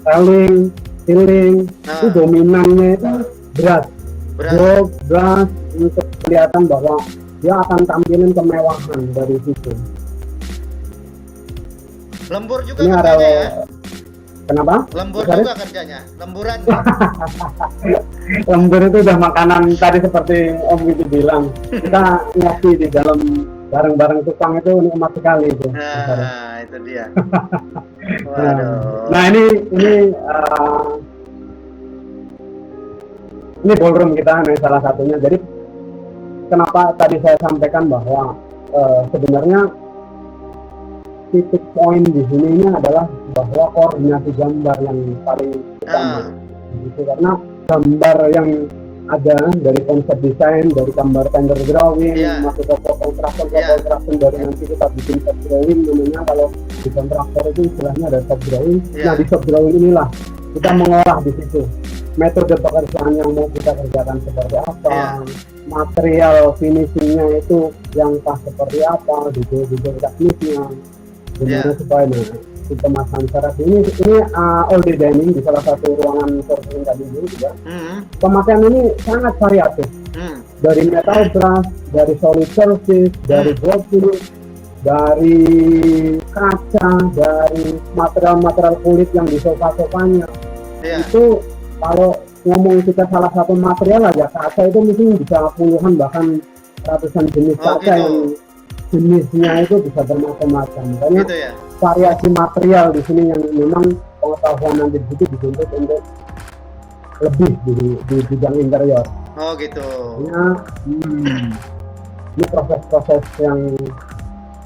railing, ceiling, itu dominannya itu brass untuk kelihatan bahwa dia akan tampilin kemewahan dari situ. Lembur juga ini kerjanya ya? Kenapa? Lembur juga kerjanya, lemburan. Lembur itu udah makanan tadi seperti Om itu bilang. Kita ngasih di dalam bareng-bareng tukang itu nikmat sekali itu. Nah, itu dia. Waduh. Nah ini ballroom kita nih salah satunya. Jadi kenapa tadi saya sampaikan bahwa sebenarnya titik poin di sini adalah bahwa koordinasi gambar yang paling utama. Gitu, karena gambar yang ada dari konsep desain, dari gambar tender drawing, masuk ke kontraktor dari nanti kita bikin top drawing namanya. Kalau di kontraktor itu istilahnya ada top drawing. Nah, di top drawing inilah kita mengolah di situ. metode pekerjaan yang mau kita kerjakan seperti apa, Iya. material finishingnya itu yang pas seperti apa, detail teknisnya, gimana Iya. supaya si pemasangan syarat ini all day dining di salah satu ruangan sourcing tadi itu juga. Pemakaian ini sangat variatif, dari metal brush, dari solid surface, dari body, dari kaca, dari material-material kulit yang di sofa-sofanya. Iya. Itu kalau ngomong kita salah satu material aja, kaca itu mungkin bisa puluhan bahkan ratusan jenis Oh, kaca gitu. yang jenisnya itu bisa bermacam-macam. Makanya Gitu ya. variasi material di sini yang memang pengetahuan nanti di situ dituntut untuk lebih di bidang interior. Oh gitu. Makanya, ini proses-proses yang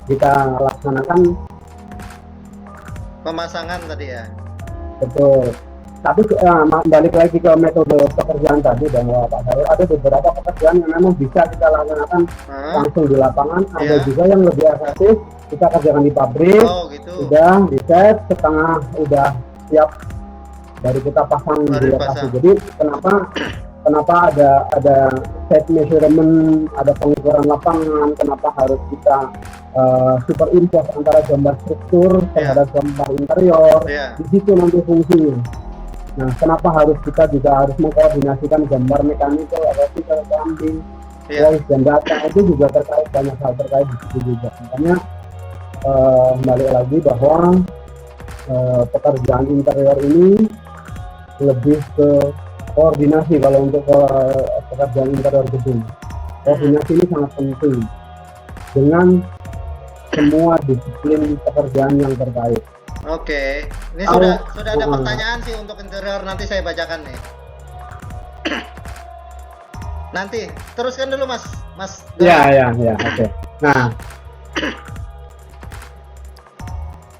kita laksanakan Pemasangan tadi ya. betul. Tapi balik lagi ke metode pekerjaan tadi bahwa Pak Darul, ada beberapa pekerjaan yang memang bisa kita laksanakan langsung di lapangan, ada Iya. juga yang lebih efektif kita kerjakan di pabrik, Oh gitu. udah di set setengah udah siap dari kita pasang Baru di lokasi. dipasang. Jadi kenapa ada set measurement, ada pengukuran lapangan, kenapa harus kita superimpose antara gambar struktur terhadap gambar interior, Iya. di situ nanti fungsinya. Nah, kenapa kita juga harus mengkoordinasikan gambar mekanikal, electrical, plumbing, Iya. voice dan data itu juga terkait banyak hal terkait di situ juga. Makanya balik lagi bahwa pekerjaan interior ini lebih ke koordinasi kalau untuk pekerjaan interior gedung. Koordinasi ini sangat penting dengan semua disiplin pekerjaan yang terkait. Oke. Ini Kalau- sudah ada pertanyaan sih untuk interior, nanti saya bacakan nih. Nanti teruskan dulu Mas. Ya, oke. Nah,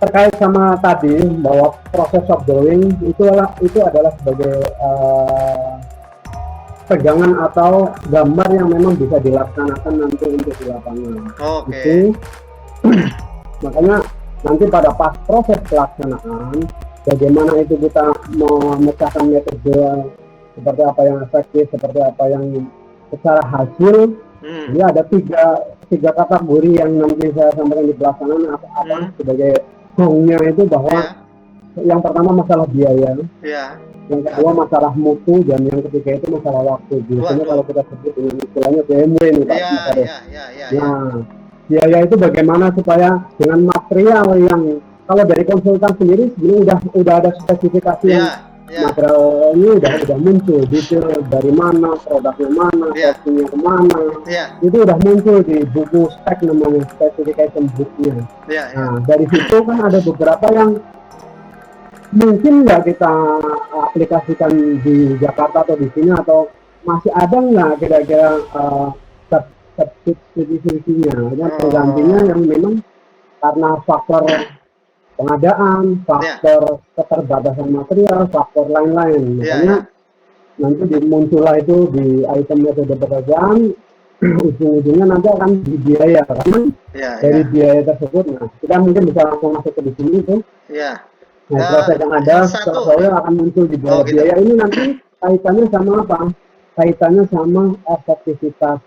terkait sama tadi bahwa proses shop drawing itu adalah sebagai pegangan atau gambar yang memang bisa dilaksanakan nanti untuk di lapangan. Oke. Itu makanya nanti pada pas proses pelaksanaan bagaimana itu kita memecahkan metode seperti apa yang efektif, seperti apa yang secara hasil. Ini ada tiga kategori yang nanti saya sampaikan di pelaksanaan apa sebagai gongnya itu bahwa yang pertama masalah biaya, yang kedua masalah mutu, dan yang ketiga itu masalah waktu. Biasanya kalau kita sebut dengan istilahnya BMW ini Pak. Nah, biaya itu bagaimana supaya dengan material yang kalau dari konsultan sendiri sebenarnya udah ada spesifikasi yang material ini udah muncul, detail dari mana, produknya mana, costingnya kemana, itu udah muncul di buku spek namanya specification booknya. Nah, dari situ kan ada beberapa yang mungkin nggak kita aplikasikan di Jakarta atau di sini, atau masih ada nggak kira-kira substitusinya, penggantinya yang memang karena faktor pengadaan, faktor keterbatasan material, faktor lain-lain. Makanya nanti muncullah itu di item metode pekerjaan, ujung-ujungnya nanti akan di biaya, karena dari biaya tersebut, nah kita mungkin bisa langsung masuk ke di sini itu. Nah, proses yang ada soalnya akan muncul di biaya. Biaya ini nanti kaitannya sama apa? Kaitannya sama efektivitas,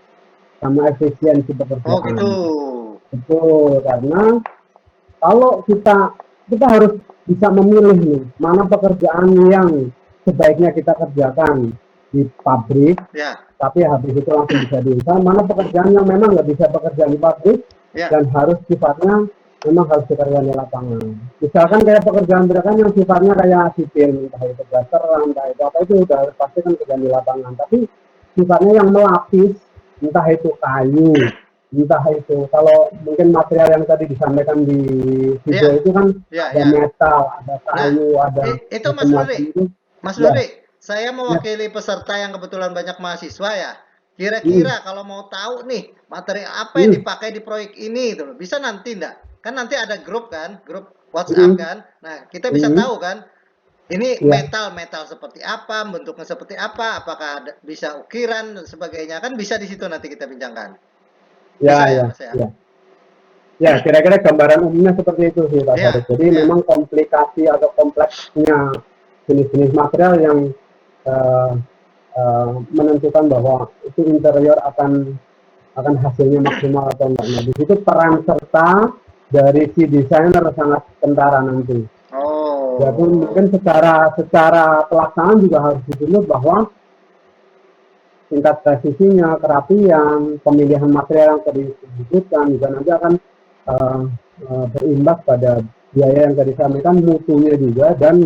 sama efisiensi pekerjaan. Oh gitu. Betul, karena kalau kita harus bisa memilih nih, mana pekerjaan yang sebaiknya kita kerjakan di pabrik, tapi habis itu langsung bisa diusaha, mana pekerjaan yang memang nggak bisa bekerja di pabrik, dan harus sifatnya memang harus dikerjakan di lapangan. Misalkan kayak pekerjaan yang sifatnya kayak sipil, entah itu plasteran, entah itu apa, itu udah pasti kan kerjaan di lapangan. Tapi sifatnya yang melapis, entah itu kayu, entah itu kalau mungkin material yang tadi disampaikan di video itu kan ada metal, ada kayu, ada itu Mas Luri, saya mewakili peserta yang kebetulan banyak mahasiswa ya. Kira-kira kalau mau tahu nih materi apa yang dipakai di proyek ini itu bisa nanti enggak? Kan nanti ada grup kan, grup WhatsApp kan. Nah, kita bisa tahu kan ini metal seperti apa, bentuknya seperti apa, apakah bisa ukiran dan sebagainya, kan bisa di situ nanti kita bincangkan. Ya, kira-kira gambaran umumnya seperti itu sih Pak. Jadi memang komplikasi atau kompleksnya jenis-jenis material yang eh, menentukan bahwa itu interior akan hasilnya maksimal atau enggak. Nah, di situ peran serta dari si desainer sangat kentara nanti. Jadi mungkin secara pelaksanaan juga harus dilihat bahwa tingkat presisinya, kerapian, pemilihan material yang tadi disebutkan juga nanti akan berimbas pada biaya yang tadi sampaikan, mutunya juga, dan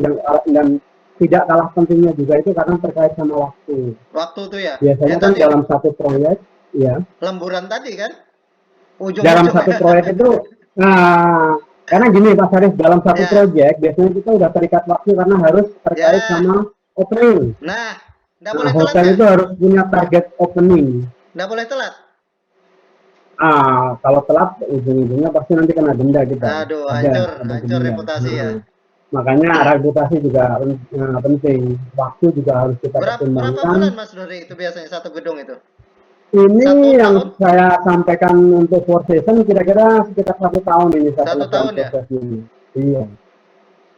tidak kalah pentingnya juga itu karena terkait sama waktu. Waktu tuh ya. Biasanya Ya, kan tadi dalam satu proyek, ya. lemburan tadi kan. Dalam satu proyek itu, nah, karena gini Pak Sarif, dalam satu Ya. proyek biasanya kita udah terikat waktu karena harus terkait Ya. sama opening. Nah, nggak Nah, boleh telat hotel ya? itu harus punya target opening. Nggak boleh telat. Kalau telat ujung-ujungnya pasti nanti kena denda kita. Aduh, Ada hancur denda. reputasi ya. Makanya reputasi juga penting. Waktu juga harus kita Berapa bulan pertimbangkan. Mas Dori itu biasanya satu gedung itu? Ini 1 yang tahun? saya sampaikan untuk Four Seasons kira-kira sekitar 1 tahun ini saya 1 tahun ya? prosesnya. Iya.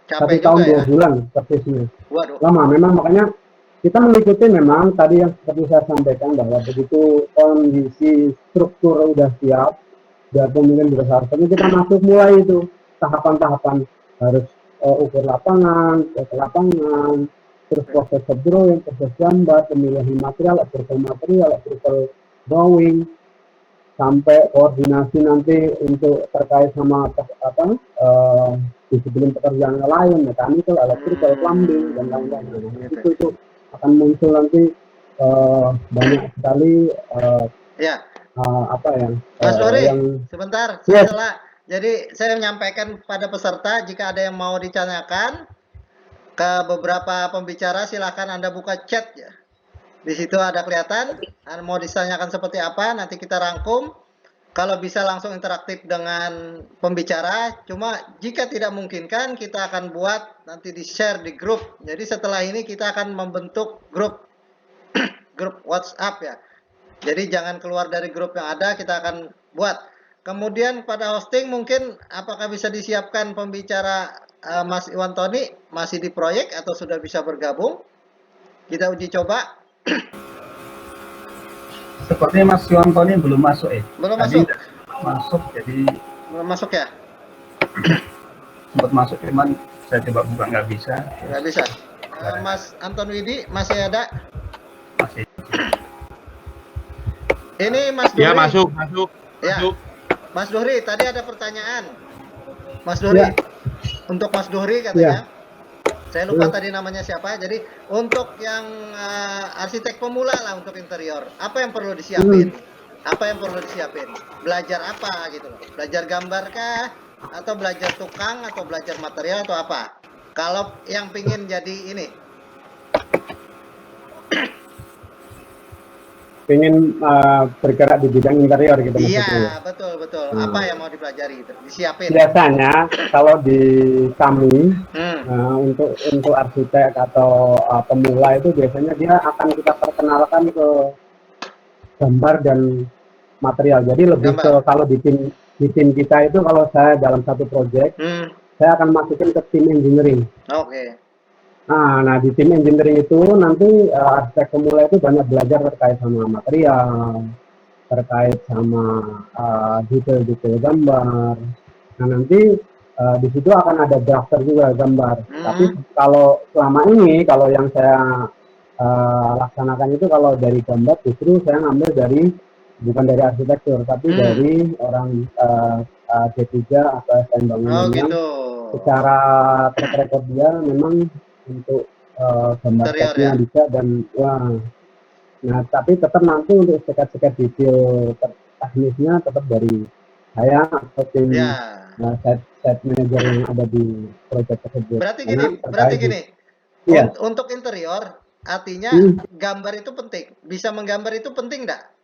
Capek 1 tahun juga 2 ya. bulan persisnya. Waduh. Lama memang, makanya kita mengikuti memang tadi yang seperti saya sampaikan bahwa begitu kondisi struktur udah siap, biarpun mungkin berdasarkan kita masuk mulai itu tahapan-tahapan harus ukur lapangan, cek lapangan, terus proses drawing, proses gambar, pemilihan material, approval drawing, sampai koordinasi nanti untuk terkait sama disiplin pekerjaan yang lain, mechanical, electrical, plumbing, dan lain-lain. Itu akan muncul nanti banyak sekali Ya. Mas Dori, yang sebentar, yes. salah. Jadi saya menyampaikan pada peserta jika ada yang mau ditanyakan ke beberapa pembicara silahkan Anda buka chat ya. Di situ ada kelihatan mau ditanyakan seperti apa, nanti kita rangkum. Kalau bisa langsung interaktif dengan pembicara, cuma jika tidak memungkinkan kita akan buat nanti di-share di grup. Jadi setelah ini kita akan membentuk grup grup WhatsApp ya. Jadi jangan keluar dari grup yang ada, kita akan buat. Kemudian pada hosting mungkin apakah bisa disiapkan pembicara Mas Iwan Tony masih di proyek atau sudah bisa bergabung? Kita uji coba. Sepertinya Mas Iwan Tony belum masuk ya. Belum Tadi masuk. Masuk, jadi Belum masuk ya? sempat masuk cuman saya coba buka nggak bisa. Nggak bisa. Mas Anton Widi masih ada? Masih. Ini Mas Dori. Ya, masuk. Ya. Mas Dori, tadi ada pertanyaan. Mas Dori. Ya. Untuk Mas Dori katanya. Ya. Saya lupa tadi namanya siapa. Jadi untuk yang arsitek pemula lah untuk interior, apa yang perlu disiapin? Apa yang perlu disiapin? Belajar apa gitu loh? Belajar gambar kah? Atau belajar tukang? Atau belajar material atau apa? Kalau yang pingin jadi ini, pengen bergerak di bidang interior gitu iya, maksudnya. betul. Apa yang mau dipelajari itu? Disiapin. Biasanya kalau di kami untuk arsitek atau pemula itu biasanya dia akan kita perkenalkan ke gambar dan material. Jadi lebih ke kalau di tim kita itu kalau saya dalam satu project, saya akan masukin ke tim engineering. Oke. Nah, di tim engineering itu nanti arsitek pemula itu banyak belajar terkait sama material, terkait sama detail-detail gambar. Nah, nanti di situ akan ada drafter juga gambar. Tapi kalau selama ini, kalau yang saya laksanakan itu kalau dari gambar justru saya ngambil dari bukan dari arsitektur, tapi dari orang D3 atau SN bangunan yang secara track record dia memang untuk gambar tekniknya bisa dan nah tapi tetap nanti untuk sekat-sekat detail teknisnya tetap dari saya atau tim set manager yang ada di proyek tersebut. Berarti gini. Ya. Untuk interior artinya gambar itu penting. Bisa menggambar itu penting enggak?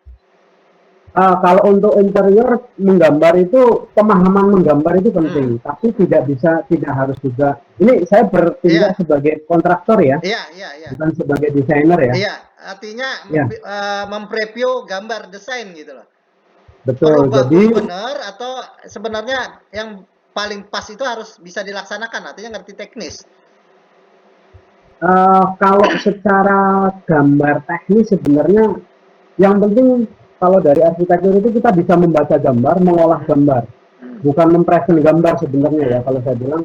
Kalau untuk interior menggambar itu pemahaman menggambar itu penting, tapi tidak harus juga. Ini saya bertindak sebagai kontraktor ya, bukan sebagai desainer ya. Iya, artinya mempreview gambar desain gitu loh. Betul. Jadi benar atau sebenarnya yang paling pas itu harus bisa dilaksanakan, artinya ngerti teknis. Kalau secara gambar teknis sebenarnya yang penting kalau dari arsitektur itu kita bisa membaca gambar, mengolah gambar, bukan mempresent gambar sebenarnya ya. Kalau saya bilang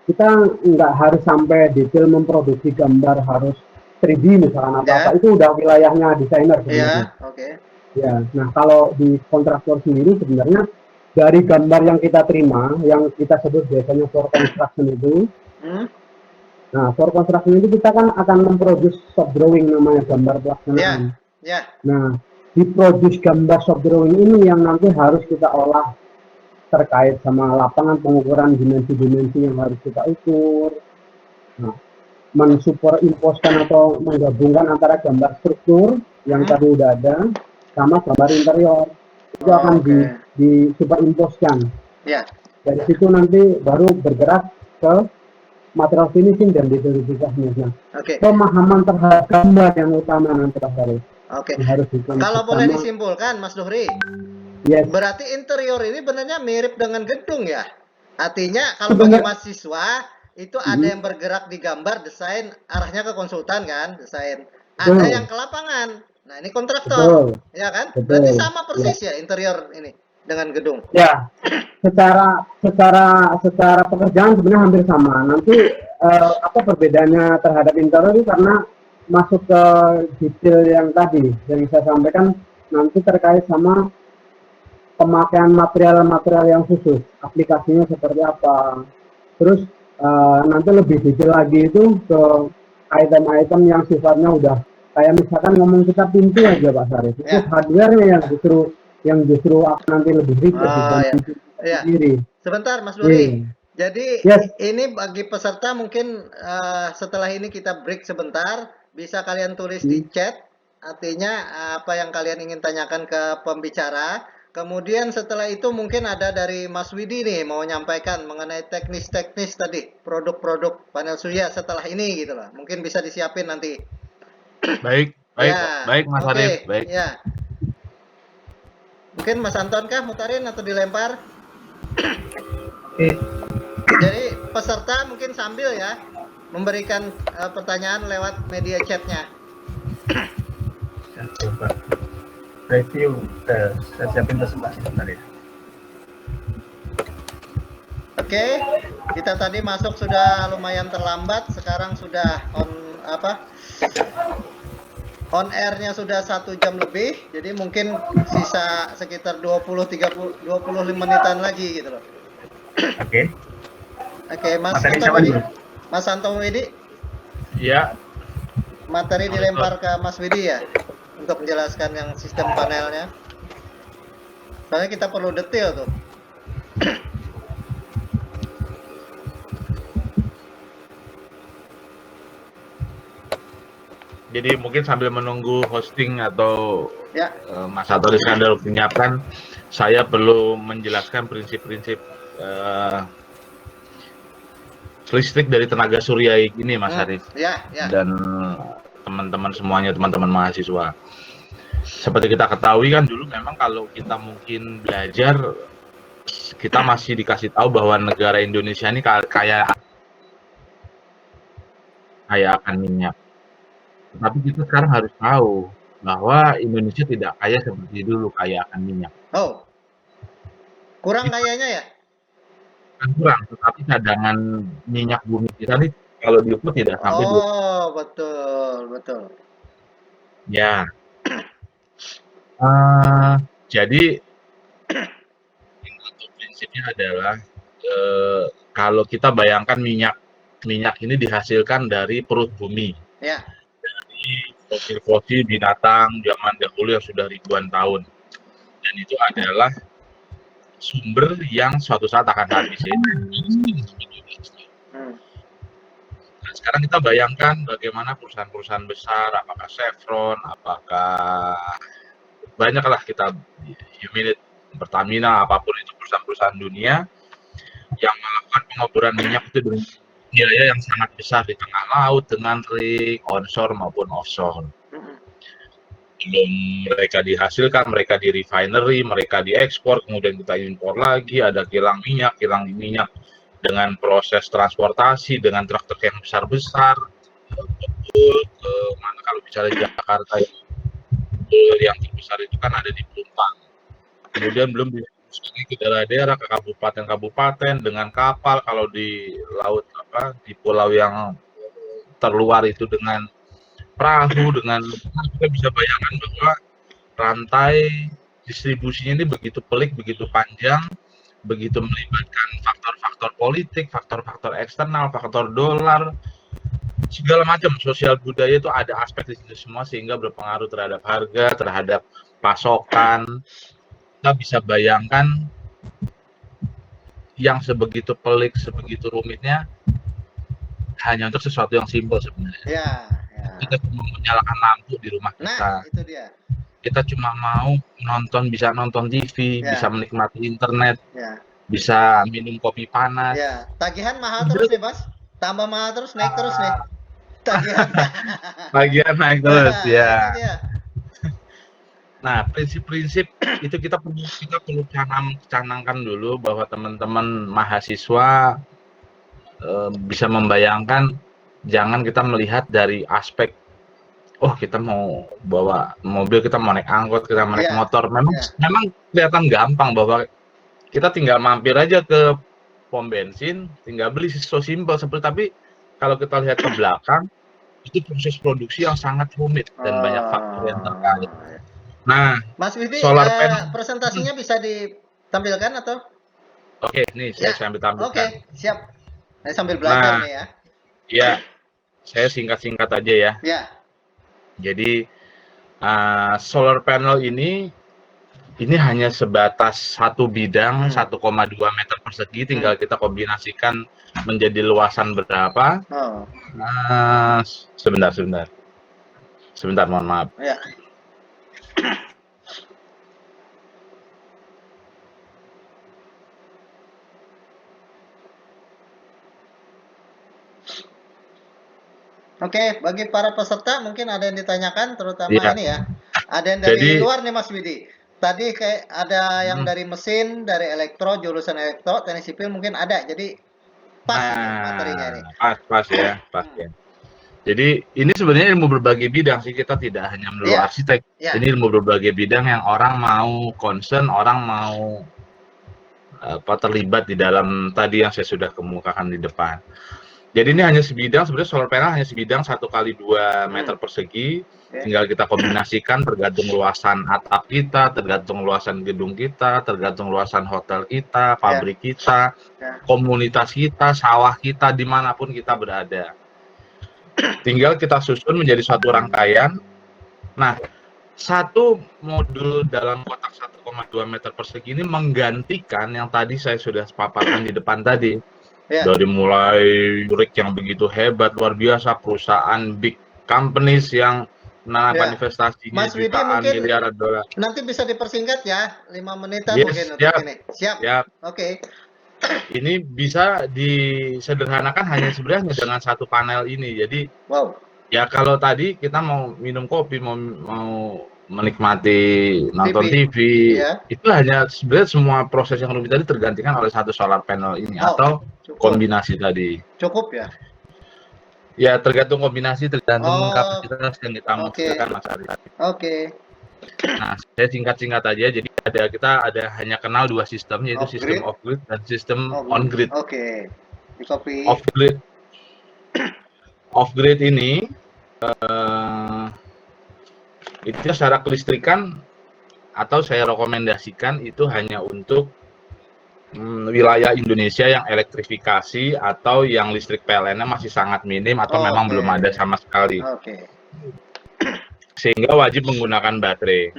kita nggak harus sampai detail memproduksi gambar harus 3D misalkan apa-apa, Ya, itu udah wilayahnya desainer sebenarnya. ya, oke. Ya, nah kalau di kontraktor sendiri sebenarnya dari gambar yang kita terima, yang kita sebut biasanya for construction itu, Hmm, nah for construction itu kita kan akan memproduce shop drawing namanya gambar pelaksanaan. ya, Nah, di produce gambar shop drawing ini yang nanti harus kita olah terkait sama lapangan pengukuran dimensi-dimensi yang harus kita ukur. Nah, mensuperimpose-kan atau menggabungkan antara gambar struktur yang Hmm. tadi udah ada sama gambar interior itu akan oke. disuperimpose-kan. Ya, Dari situ nanti baru bergerak ke material finishing dan detail-detailnya. Nah, oke, pemahaman terhadap gambar yang utama nanti oke. harus dikonsep Kalau boleh sama. disimpulkan, Mas Duhri, Yes, berarti interior ini benernya mirip dengan gedung ya? Artinya kalau bagi sebenarnya mahasiswa itu ada yang bergerak di gambar desain arahnya ke konsultan kan, desain. Ada betul, yang ke lapangan. Nah, ini kontraktor, betul, ya kan? Berarti betul. sama Ya, persis ya interior ini dengan gedung. ya. Secara pekerjaan sebenarnya hampir sama. Nanti apa perbedaannya terhadap interior itu karena masuk ke detail yang tadi yang saya sampaikan nanti terkait sama pemakaian material-material yang khusus, aplikasinya seperti apa. Terus nanti lebih detail lagi itu ke item-item yang sifatnya udah kayak misalkan ngomong kita pintu aja Pak Sarif, itu Ya. hardware-nya yang justru akan nanti lebih ribet Oh ya. dibanding pintu Ya. sendiri. Sebentar Mas Iya. Duri. Jadi Yes. ini bagi peserta mungkin setelah ini kita break sebentar, bisa kalian tulis di chat artinya apa yang kalian ingin tanyakan ke pembicara. Kemudian setelah itu mungkin ada dari Mas Widi nih mau nyampaikan mengenai teknis-teknis tadi, produk-produk panel surya setelah ini gitu loh. Mungkin bisa disiapin nanti. Baik, baik, Ya, baik Mas oke, Arif, baik. ya. Mungkin Mas Anton kah mutarin atau dilempar? Oke, Jadi peserta mungkin sambil ya memberikan pertanyaan lewat media chatnya. saya coba review. Saya siapin presentasi sebentar ya. Oke, kita tadi masuk sudah lumayan terlambat, sekarang sudah on airnya sudah 1 jam lebih, jadi mungkin sisa sekitar 20-25 menitan lagi gitu loh. Oke. Oke, Mas Materi Anton siapa Widi, dulu? Mas Anton Widi, Ya, materi dilempar ke Mas Widi ya untuk menjelaskan yang sistem panelnya. Soalnya kita perlu detail tuh. jadi mungkin sambil menunggu hosting atau Ya, Mas Ato Iskandar menyiapkan, saya perlu menjelaskan prinsip-prinsip listrik dari tenaga surya ini, Mas Arif, ya, ya. dan teman-teman semuanya, teman-teman mahasiswa. Seperti kita ketahui kan dulu memang kalau kita mungkin belajar, kita masih dikasih tahu bahwa negara Indonesia ini kaya akan minyak. Tapi kita sekarang harus tahu bahwa Indonesia tidak kaya seperti dulu kaya akan minyak. Oh, kurang kayaknya ya? Kan kurang, tetapi cadangan minyak bumi kita ini kalau diukur tidak sampai Oh, betul, betul. Ya. Jadi prinsipnya adalah kalau kita bayangkan minyak ini dihasilkan dari perut bumi, Ya, dari fosil-fosil binatang zaman dahulu yang sudah ribuan tahun, dan itu adalah sumber yang suatu saat akan habis. Nah, sekarang kita bayangkan bagaimana perusahaan-perusahaan besar, apakah Chevron, apakah banyaklah kita Humminit, Pertamina, apapun itu perusahaan-perusahaan dunia yang melakukan pengoboran minyak itu dengan biaya yang sangat besar di tengah laut dengan rig onshore maupun offshore. Belum mereka dihasilkan, mereka di refinery, mereka diekspor, kemudian kita impor lagi, ada kilang minyak dengan proses transportasi, dengan truk-truk yang besar-besar, betul ke mana kalau bicara Jakarta itu yang terbesar itu kan ada di Pelumpang. Kemudian belum didistribusikan ke daerah-daerah, ke kabupaten-kabupaten dengan kapal. Kalau di laut di pulau yang terluar itu dengan perahu, dengan kita bisa bayangkan bahwa rantai distribusinya ini begitu pelik, begitu panjang, begitu melibatkan faktor-faktor politik, faktor-faktor eksternal, faktor dolar, segala macam sosial budaya itu ada aspek di situ semua sehingga berpengaruh terhadap harga, terhadap pasokan. Kita bisa bayangkan yang sebegitu pelik, sebegitu rumitnya hanya untuk sesuatu yang simpel sebenarnya. Ya, ya. Kita cuma menyalakan lampu di rumah kita. Nah, itu dia. Kita cuma mau bisa nonton TV, Ya. bisa menikmati internet, Ya, bisa minum kopi panas. ya. Tagihan mahal terus nih, Bos. Tambah mahal terus, naik terus nih. Tagihan. Bagian naik terus Itu ya. dia. Nah, prinsip-prinsip itu kita perlu canangkan dulu bahwa teman-teman mahasiswa bisa membayangkan, jangan kita melihat dari aspek kita mau bawa mobil, kita mau naik angkot, kita mau naik Iya, motor. Memang iya. memang kelihatan gampang bahwa kita tinggal mampir aja ke pom bensin, tinggal beli so simpel seperti, tapi kalau kita lihat ke belakang itu proses produksi yang sangat rumit dan banyak faktor yang terkait. Nah, Mas Widi, solar panel presentasinya bisa ditampilkan atau? Oke, nih saya sambil tampilkan. Oke, siap. Saya sambil belajar nih ya. Ya, saya singkat-singkat aja ya. Ya. Jadi solar panel ini hanya sebatas satu bidang 1,2 meter persegi, tinggal kita kombinasikan menjadi luasan berapa. Oh. Sebentar, mohon maaf. Ya. Oke, bagi para peserta mungkin ada yang ditanyakan, terutama ini ya. Ada yang dari luar nih Mas Widi. Tadi kayak ada yang dari mesin, dari elektro, jurusan elektro, teknik sipil mungkin ada. Jadi pas materinya ini. Pas ya. Jadi ini sebenarnya ilmu berbagai bidang sih, kita tidak hanya melulu arsitek. Ini ilmu berbagai bidang yang orang mau concern, orang mau terlibat di dalam tadi yang saya sudah kemukakan di depan. Jadi ini hanya sebidang, sebenarnya solar panel hanya sebidang 1 kali 2 meter persegi, tinggal kita kombinasikan tergantung luasan atap kita, tergantung luasan gedung kita, tergantung luasan hotel kita, pabrik kita, komunitas kita, sawah kita, dimanapun kita berada. Tinggal kita susun menjadi suatu rangkaian. Nah, satu modul dalam kotak 1,2 meter persegi ini menggantikan yang tadi saya sudah paparkan di depan tadi. Dari mulai rig yang begitu hebat, luar biasa, perusahaan big companies yang menanamkan investasinya jutaan miliaran dolar. Nanti bisa dipersingkat ya, 5 menitan mungkin untuk ini. Siap. Oke. Ini bisa disederhanakan hanya sebenarnya dengan satu panel ini. Jadi, ya kalau tadi kita mau minum kopi, mau menikmati nonton TV, itu hanya sebenarnya semua proses yang rumit tadi tergantikan oleh satu solar panel ini atau kombinasi tadi. Cukup ya? Ya tergantung kombinasi, tergantung kapasitas yang kita maksudkan Mas Ari. Oke. Nah, saya singkat-singkat aja. Jadi kita ada hanya kenal 2 sistem, yaitu sistem off grid dan sistem on grid. Oke. Di copy. Off grid ini itu secara kelistrikan atau saya rekomendasikan itu hanya untuk wilayah Indonesia yang elektrifikasi atau yang listrik PLN-nya masih sangat minim atau memang belum ada sama sekali. Sehingga wajib menggunakan baterai.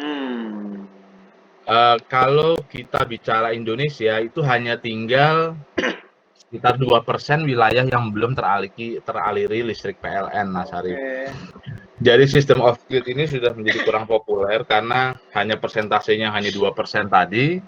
Kalau kita bicara Indonesia itu hanya tinggal sekitar 2% wilayah yang belum teraliri listrik PLN, Mas Arif. Jadi sistem off grid ini sudah menjadi kurang populer karena hanya persentasenya hanya 2% tadi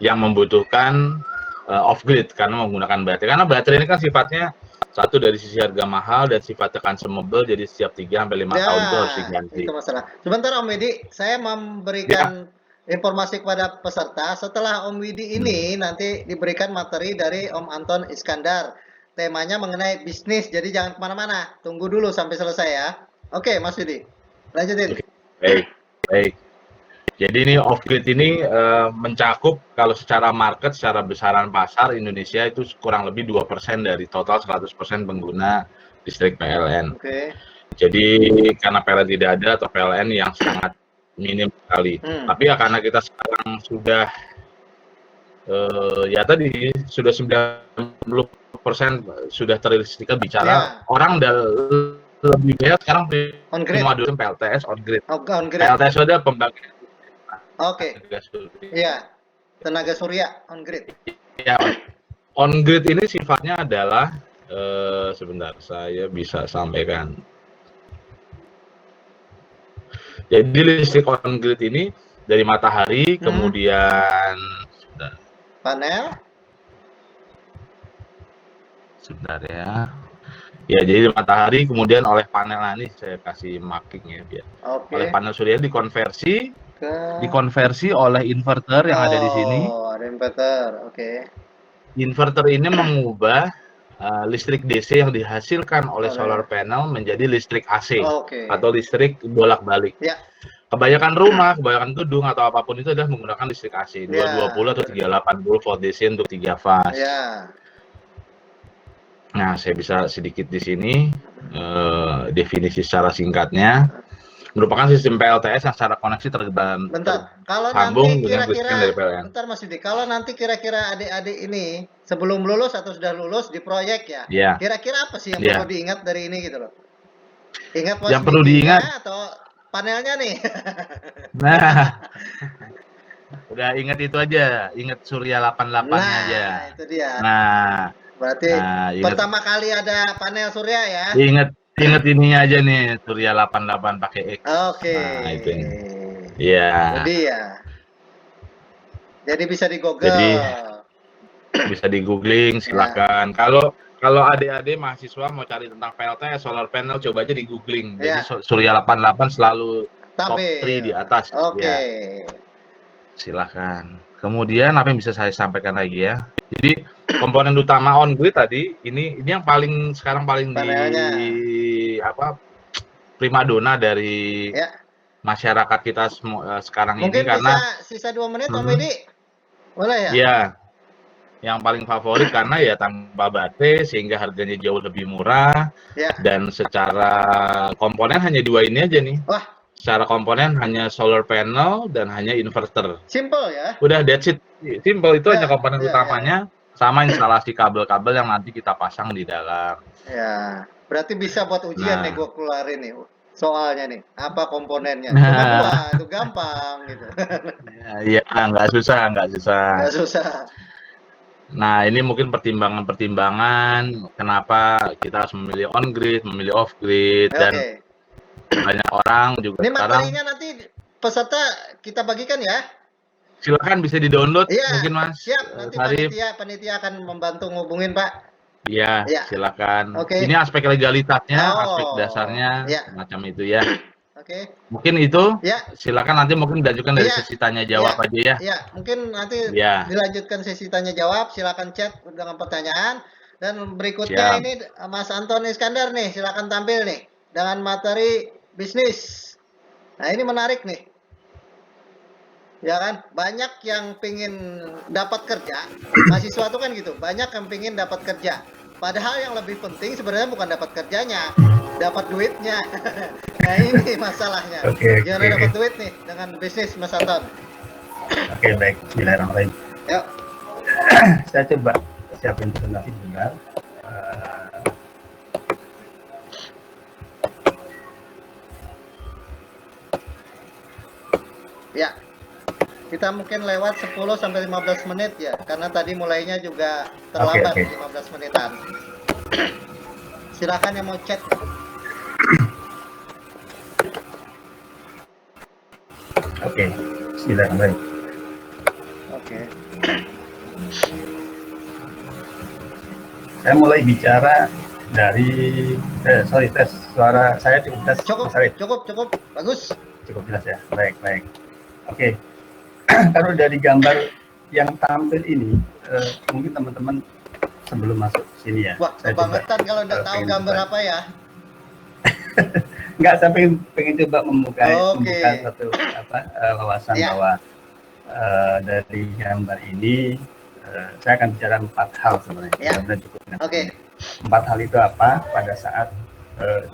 yang membutuhkan off grid karena menggunakan baterai. Karena baterai ini kan sifatnya satu dari sisi harga mahal dan sifatnya consumable, jadi setiap 3-5 tahun itu harus diganti. Itu masalah. Sebentar Om Widi, saya memberikan informasi kepada peserta. Setelah Om Widi ini nanti diberikan materi dari Om Anton Iskandar. temanya mengenai bisnis, jadi jangan kemana-mana. Tunggu dulu sampai selesai ya. Oke, Mas Yudi, lanjutin. Baik, baik. Jadi ini off-grid ini mencakup kalau secara market, secara besaran pasar Indonesia itu kurang lebih 2% dari total 100% pengguna listrik PLN. Oke. Jadi karena PLN tidak ada atau PLN yang sangat minim sekali. Tapi ya karena kita sekarang sudah ya tadi sudah 90% sudah terlistrika bicara, orang udah lebih banyak sekarang On grid. mengadukan PLTS on grid. Oh, on grid. PLTS ada pembangkit. Oke. Iya. Tenaga surya on grid. Ya, on grid ini sifatnya adalah sebentar saya bisa sampaikan. Jadi listrik on grid ini dari matahari, kemudian panel. Sebentar ya. Ya, jadi matahari kemudian oleh panel, nah ini saya kasih marking ya biar. Oleh panel surya dikonversi oleh inverter yang ada di sini. Oh, ada inverter. Oke. Inverter ini mengubah listrik DC yang dihasilkan oleh solar panel menjadi listrik AC atau listrik bolak-balik. Ya. Kebanyakan rumah, kebanyakan gedung atau apapun itu adalah menggunakan listrik AC 220 atau 380 volt DC untuk 3 fase. Ya. Nah, saya bisa sedikit di sini definisi secara singkatnya. Merupakan sistem PLTS yang secara koneksi tersambung dengan listrik dari PLN. Bentar Mas Yudi, kalau nanti kira-kira adik-adik ini sebelum lulus atau sudah lulus di proyek ya, kira-kira apa sih yang perlu diingat dari ini gitu loh? Ingat yang perlu diingat atau panelnya nih? Nah, udah ingat itu aja, ingat Surya 88-nya aja. Itu dia. Nah, berarti pertama kali ada panel surya ya? Ingat ininya aja nih, Surya 88 pakai X. Oke. Nah, itu. Iya. Jadi ya. Jadi bisa di Google. Jadi bisa di googling, silakan. Kalau adik-adik mahasiswa mau cari tentang PLTS solar panel, coba aja di googling. Jadi Surya 88 selalu top 3 di atas. Oke. Ya. Silakan. Kemudian apa yang bisa saya sampaikan lagi ya? Jadi komponen utama on grid tadi ini yang sekarang paling primadona dari masyarakat kita sekarang mungkin ini karena sisa 2 menit Om Edi. Boleh ya? Iya. Yang paling favorit karena ya tanpa baterai sehingga harganya jauh lebih murah dan secara komponen hanya 2 ini aja nih. Wah. Secara komponen hanya solar panel dan hanya inverter. Simple ya? Udah that's it. Simple itu hanya komponen utamanya. Sama instalasi kabel-kabel yang nanti kita pasang di dalam. Ya, berarti bisa buat ujian nih gue keluarin nih soalnya nih, apa komponennya. Cuma itu gampang gitu. Iya, nggak susah. Nggak susah. Nah, ini mungkin pertimbangan kenapa kita harus memilih on grid, memilih off grid dan banyak orang juga ini sekarang. Materinya nanti peserta kita bagikan ya. Silakan bisa di-download mungkin Mas. Siap, nanti panitia akan membantu ngubungin Pak. Iya, silakan. Ini aspek legalitasnya, aspek dasarnya, macam itu ya. Mungkin itu. Silakan nanti mungkin dilanjutkan dari sesi tanya jawab aja ya. Iya, mungkin nanti dilanjutkan sesi tanya jawab. Silakan chat dengan pertanyaan. Dan berikutnya ini Mas Anton Iskandar nih, silakan tampil nih dengan materi bisnis. Nah, ini menarik nih. Ya kan, banyak yang pingin dapat kerja, mahasiswa itu kan gitu, banyak yang pingin dapat kerja. Padahal yang lebih penting sebenarnya bukan dapat kerjanya, dapat duitnya. Nah ini masalahnya. Gimana dapat duit nih dengan bisnis Mas Anton? Oke, baik. Bismillahirrahmanirrahim. Yuk. Saya coba siapin presentasi sebentar. Ya. Kita mungkin lewat 10-15 menit ya, karena tadi mulainya juga terlambat 15 menitan. Silakan yang mau chat. Oke, bismillahirrahmanirrahim. Oke. Saya mulai bicara dari tes suara saya cukup bagus. Cukup jelas ya. Baik. Oke. Kalau dari gambar yang tampil ini, mungkin teman-teman sebelum masuk sini ya. Wah, Saya coba, kebangetan kalau nggak tahu pengen gambar coba. apa ya. Enggak, saya pengen coba membuka Oke. satu wawasan Ya. bahwa dari gambar ini saya akan bicara 4 hal sebenarnya. Ya. Mudah-mudahan cukup. Oke. 4 hal itu apa? Pada saat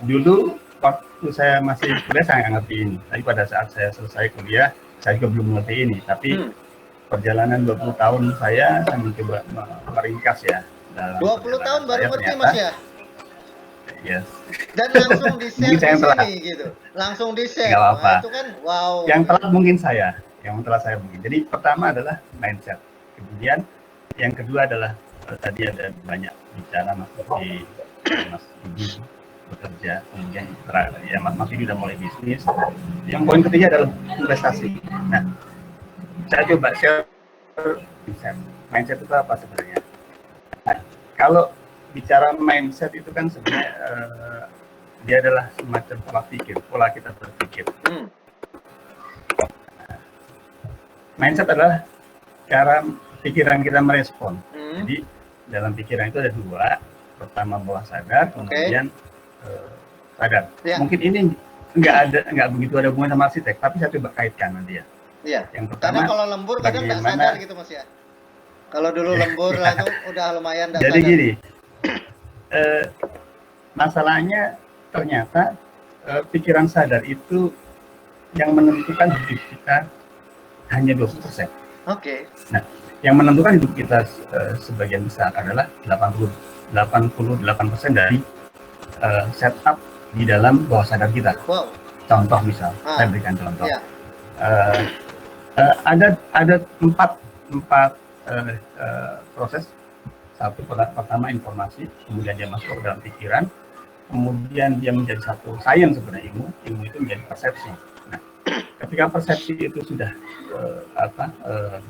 dulu waktu saya masih kuliah saya nggak ngerti ini. Tapi pada saat saya selesai kuliah saya juga belum mengerti ini. Tapi perjalanan 20 tahun saya mencoba meringkas ya. Dalam 20 tahun baru saya ngerti ternyata, Mas ya. Yes. Dan langsung di-share Mungkin saya di yang telat. sini gitu. Langsung di-share. Nggak apa-apa. Nah, itu kan wow. Yang telat mungkin saya, Jadi pertama adalah mindset. Kemudian yang kedua adalah tadi ada banyak bicara Mas Yudi bekerja, kemudian ya Mas Yudi udah mulai bisnis. Yang poin ketiga adalah investasi. Nah, saya coba share mindset. Mindset itu apa sebenarnya? Nah, kalau bicara mindset itu kan sebenarnya dia adalah semacam pola kita berpikir. Mindset adalah cara pikiran kita merespon. Jadi dalam pikiran itu ada 2, pertama bawah sadar, kemudian sadar. Ya. Mungkin ini nggak begitu ada hubungan sama arsitek, tapi saya coba kaitkan nanti ya. Iya. Yang pertama, Karena kalau lembur kadang nggak bagaimana- sadar gitu Mas ya. Kalau dulu lembur lah itu udah lumayan nggak jadi sadar. gini, masalahnya ternyata pikiran sadar itu yang menentukan hidup kita hanya 20%. Oke. Nah, yang menentukan hidup kita sebagian besar adalah 88% dari setup di dalam bawah sadar kita. Wow. Contoh misal, saya berikan contoh. Iya. Ada empat proses. Satu, pertama informasi, kemudian dia masuk ke dalam pikiran, kemudian dia menjadi satu sains sebenarnya, ilmu itu menjadi persepsi. Nah, ketika persepsi itu sudah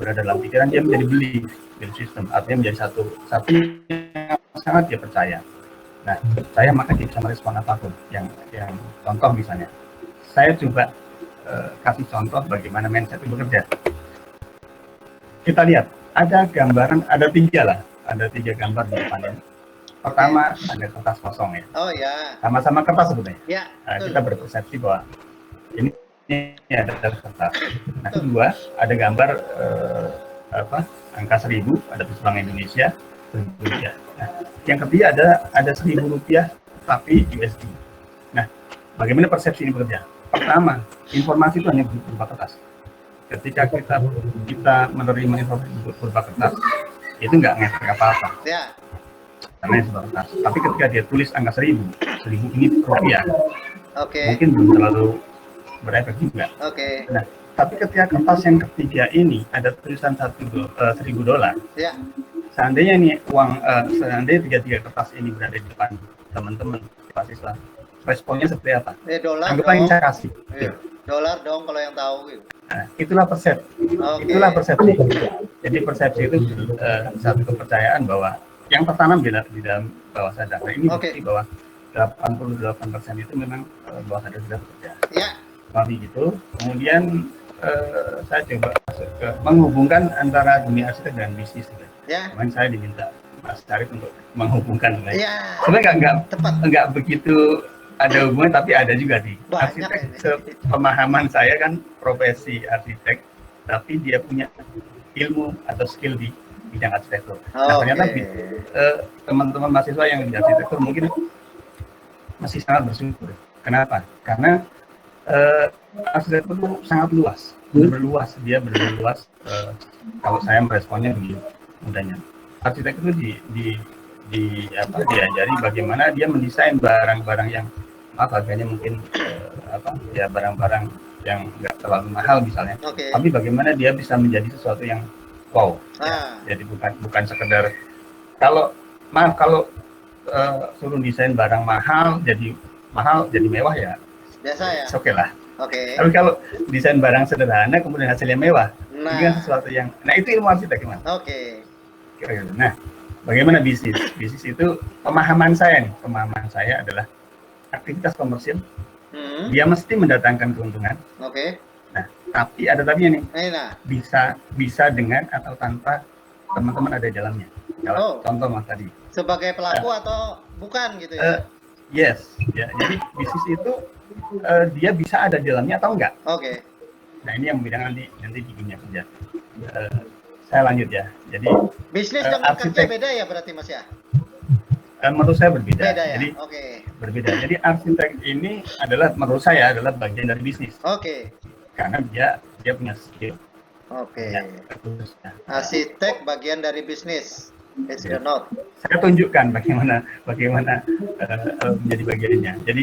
berada dalam pikiran, dia menjadi belief system, artinya menjadi satu yang sangat dia percaya. Nah, saya maka dia bisa merespon apapun. Yang contoh misalnya, saya coba kasih contoh bagaimana mindset itu bekerja. Kita lihat, ada gambaran, ada 3 gambar di depannya. Pertama, ada kertas kosong ya. Oh ya. Sama-sama kertas sebenarnya. Ya. Kita berpersepsi bahwa ini ada kertas. Nah, kedua, ada gambar angka 1000, ada Bank Bank Indonesia, Rupiah. Nah, yang ketiga ada 1.000 rupiah tapi USD. Nah, bagaimana persepsi ini bekerja? Pertama, informasi itu hanya berupa kertas. Ketika kita menerima informasi berupa kertas, itu nggak ngefek apa-apa. Ya. Karena itu kertas. Tapi ketika dia tulis angka 1000 ini rupiah, Oke. mungkin belum terlalu berefek juga. Oke. Nah, tapi ketika kertas yang ketiga ini ada tulisan $1.000, Ya. seandainya nih seandainya 3 kertas ini berada di depan teman-teman mahasiswa, responnya seperti apa? Dolar Anggaplah yang dong. saya kasih. Iya. Dolar dong kalau yang tahu gitu. Nah, itulah persepsi. Oke. Itulah persepsi. Jadi persepsi itu satu kepercayaan bahwa yang tertanam di dalam bawah sadar. Nah, ini Oke. bukti bahwa 88% itu memang bawah sadar sudah bekerja. Ya. Tapi gitu. Kemudian saya coba masuk ke menghubungkan antara dunia arsitek dan bisnis. Ya. Kemarin saya diminta Mas Syarif untuk menghubungkan. Ya. Sebenarnya Tepat. nggak begitu ada hubungan, tapi ada juga di Banyak arsitek. ini. Pemahaman saya kan profesi arsitek, tapi dia punya ilmu atau skill di bidang arsitektur. Nah, ternyata teman-teman mahasiswa yang di arsitektur mungkin masih sangat bersyukur. Kenapa? Karena arsitektur itu sangat luas, berluas. Dia berluas. Kalau saya meresponnya begini mudahnya, arsitektur diajari bagaimana dia mendesain barang-barang yang harganya mungkin barang-barang yang nggak terlalu mahal misalnya. Oke. Tapi bagaimana dia bisa menjadi sesuatu yang wow. Ah. Ya. Jadi bukan sekedar kalau suruh desain barang mahal jadi mewah ya. Biasa ya. Oke lah. Oke. Tapi kalau desain barang sederhana kemudian hasilnya mewah, Nah. itu kan sesuatu yang, itu ilmu arsitek gimana? Oke. Kira-kira. Nah, bagaimana bisnis? Bisnis itu pemahaman saya adalah aktivitas komersil. Dia mesti mendatangkan keuntungan. Oke. Nah, tapi ada tapinya nih. Nah. Bisa dengan atau tanpa teman-teman ada di dalamnya. Kalau contoh Mas tadi. Sebagai pelaku atau bukan gitu ya? Yes, ya. Jadi bisnis itu dia bisa ada di dalamnya atau enggak. Oke. Nah ini yang bidang nanti di dunia kerja. Saya lanjut ya. Jadi Bisnis dengan kerja beda ya berarti Mas ya? Menurut saya berbeda. Beda ya? Jadi berbeda. Jadi arsitek ini adalah menurut saya adalah bagian dari bisnis. Oke. Karena dia punya skill. Oke. Ya, Arsitek bagian dari bisnis. It's the note. Saya tunjukkan bagaimana menjadi bagiannya. Jadi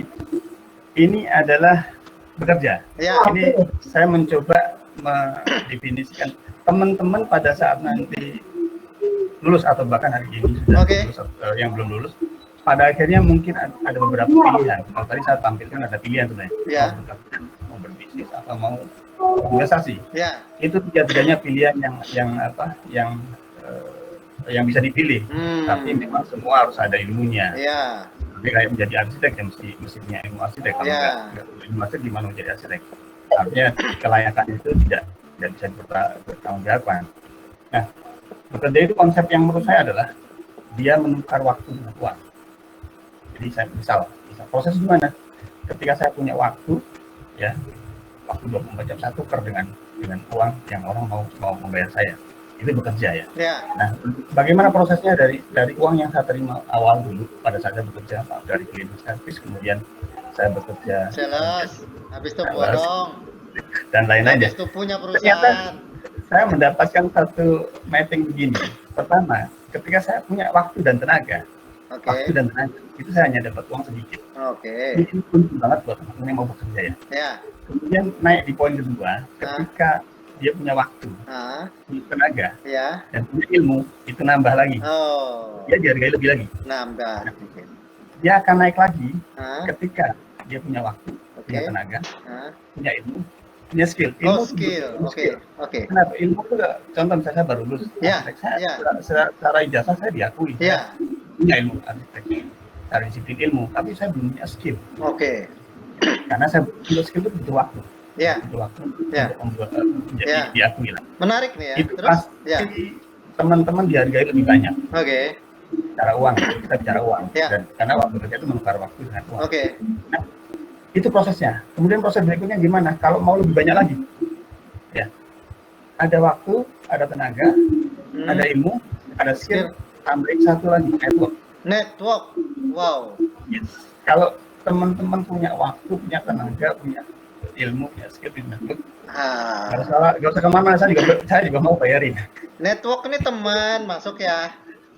ini adalah bekerja. Ya. Ini saya mencoba mendefinisikan teman-teman pada saat nanti lulus atau bahkan hari ini sudah lulus, yang belum lulus, pada akhirnya mungkin ada beberapa pilihan. Kalau tadi saya tampilkan ada pilihan sebenarnya, ya. Mau berbisnis atau mau investasi. Ya. Itu tiga-tiganya pilihan yang bisa dipilih. Tapi memang semua harus ada ilmunya. Ya. Tapi kayak menjadi arsitek ya mesti punya ilmu arsitek. Kalau nggak ilmu arsitek gimana menjadi arsitek? Artinya kelayakan itu tidak bisa bertanggungjawabkan. Nah, bekerja itu konsep yang menurut saya adalah dia menukar waktu dengan uang. Jadi saya misal proses gimana? Ketika saya punya waktu, ya waktu 24 jam saya tukar dengan uang yang orang mau membayar saya. Itu bekerja ya. Nah, bagaimana prosesnya dari uang yang saya terima awal dulu pada saat saya bekerja dari cleaning service, kemudian saya bekerja sales, habis itu bodong dan lain-lain. Habis itu punya perusahaan. Ternyata saya mendapatkan satu mapping begini. Pertama, ketika saya punya waktu dan tenaga, itu saya hanya dapat uang sedikit. Ini penting banget buat teman-teman yang mau bekerja ya. Kemudian naik di poin kedua, ketika dia punya waktu, punya tenaga, dan punya ilmu, itu nambah lagi. Dia dihargai lebih lagi. Nambah. Dia akan naik lagi ketika dia punya waktu, punya tenaga, punya ilmu, punya skill. Ilmu skill. Oke. Kenapa? Ilmu itu contoh misalnya saya baru lulus. Secara ijazah saya diakui. Punya ilmu arsitek, dari disiplin ilmu, tapi saya belum punya skill. Karena saya punya skill itu butuh waktu. Butuh waktu untuk menjadi diakui lah. Menarik nih ya. Itu pasti teman-teman dihargai lebih banyak. Cara uang, kita bicara uang. Dan karena waktu kerja itu menukar waktu dengan uang. Nah, itu prosesnya. Kemudian proses berikutnya gimana? Kalau mau lebih banyak lagi, ya ada waktu, ada tenaga, ada ilmu, ada skill, tambah satu lagi network. Wow. Yes. Kalau teman-teman punya waktu, punya tenaga, punya ilmu, punya skill, punya network, nggak usah kemana, saya juga mau bayarin. Network ini teman masuk ya.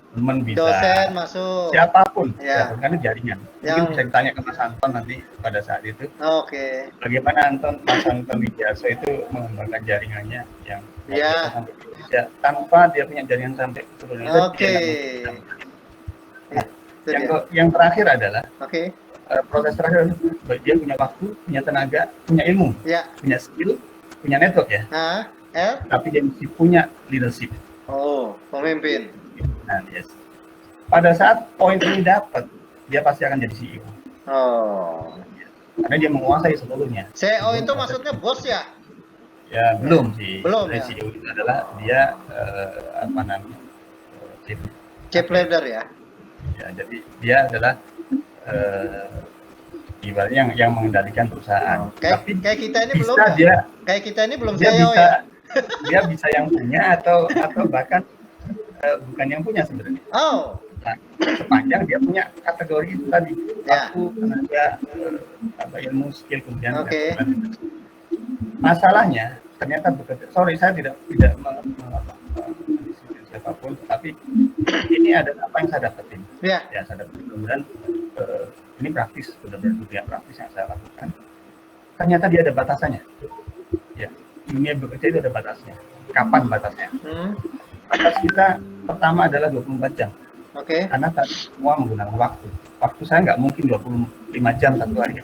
Teman bisa, dosen masuk, siapapun, karena jaringan. Mungkin bisa ditanya ke Mas Anton nanti pada saat itu. Bagaimana Mas Anton Widiarso itu mengembangkan jaringannya yang sampai Indonesia tanpa dia punya jaringan sampai ke Indonesia. Yang terakhir adalah proses terakhir dia punya waktu, punya tenaga, punya ilmu, punya skill, punya network ya. Tapi dia mesti punya leadership. Pemimpin. Nah, pada saat poin ini dapat, dia pasti akan jadi CEO. Karena dia menguasai seluruhnya. CEO itu maksudnya bos ya? Ya belum sih. Belum ya. CEO itu adalah dia chief leader ya. Ya, jadi dia adalah ibaratnya yang mengendalikan perusahaan. Kayak kita ini belum. Kayak kita ini belum CEO ya. Dia bisa yang punya atau bahkan bukan yang punya sebenarnya. Nah, sepanjang dia punya kategori itu tadi, waktu, tenaga, ilmu, skill, kemudian masalahnya ternyata bekerja. Sorry, saya tidak siapapun, tapi ini adalah apa yang saya dapetin. Saya dapetin. Kemudian ini praktis, benar-benar praktis yang saya lakukan. Ternyata dia ada batasannya. Ya, dunia bekerja itu ada batasnya. Kapan batasnya? Batas kita pertama adalah 24 jam. Karena semua menggunakan waktu. Waktu saya nggak mungkin 25 jam satu hari.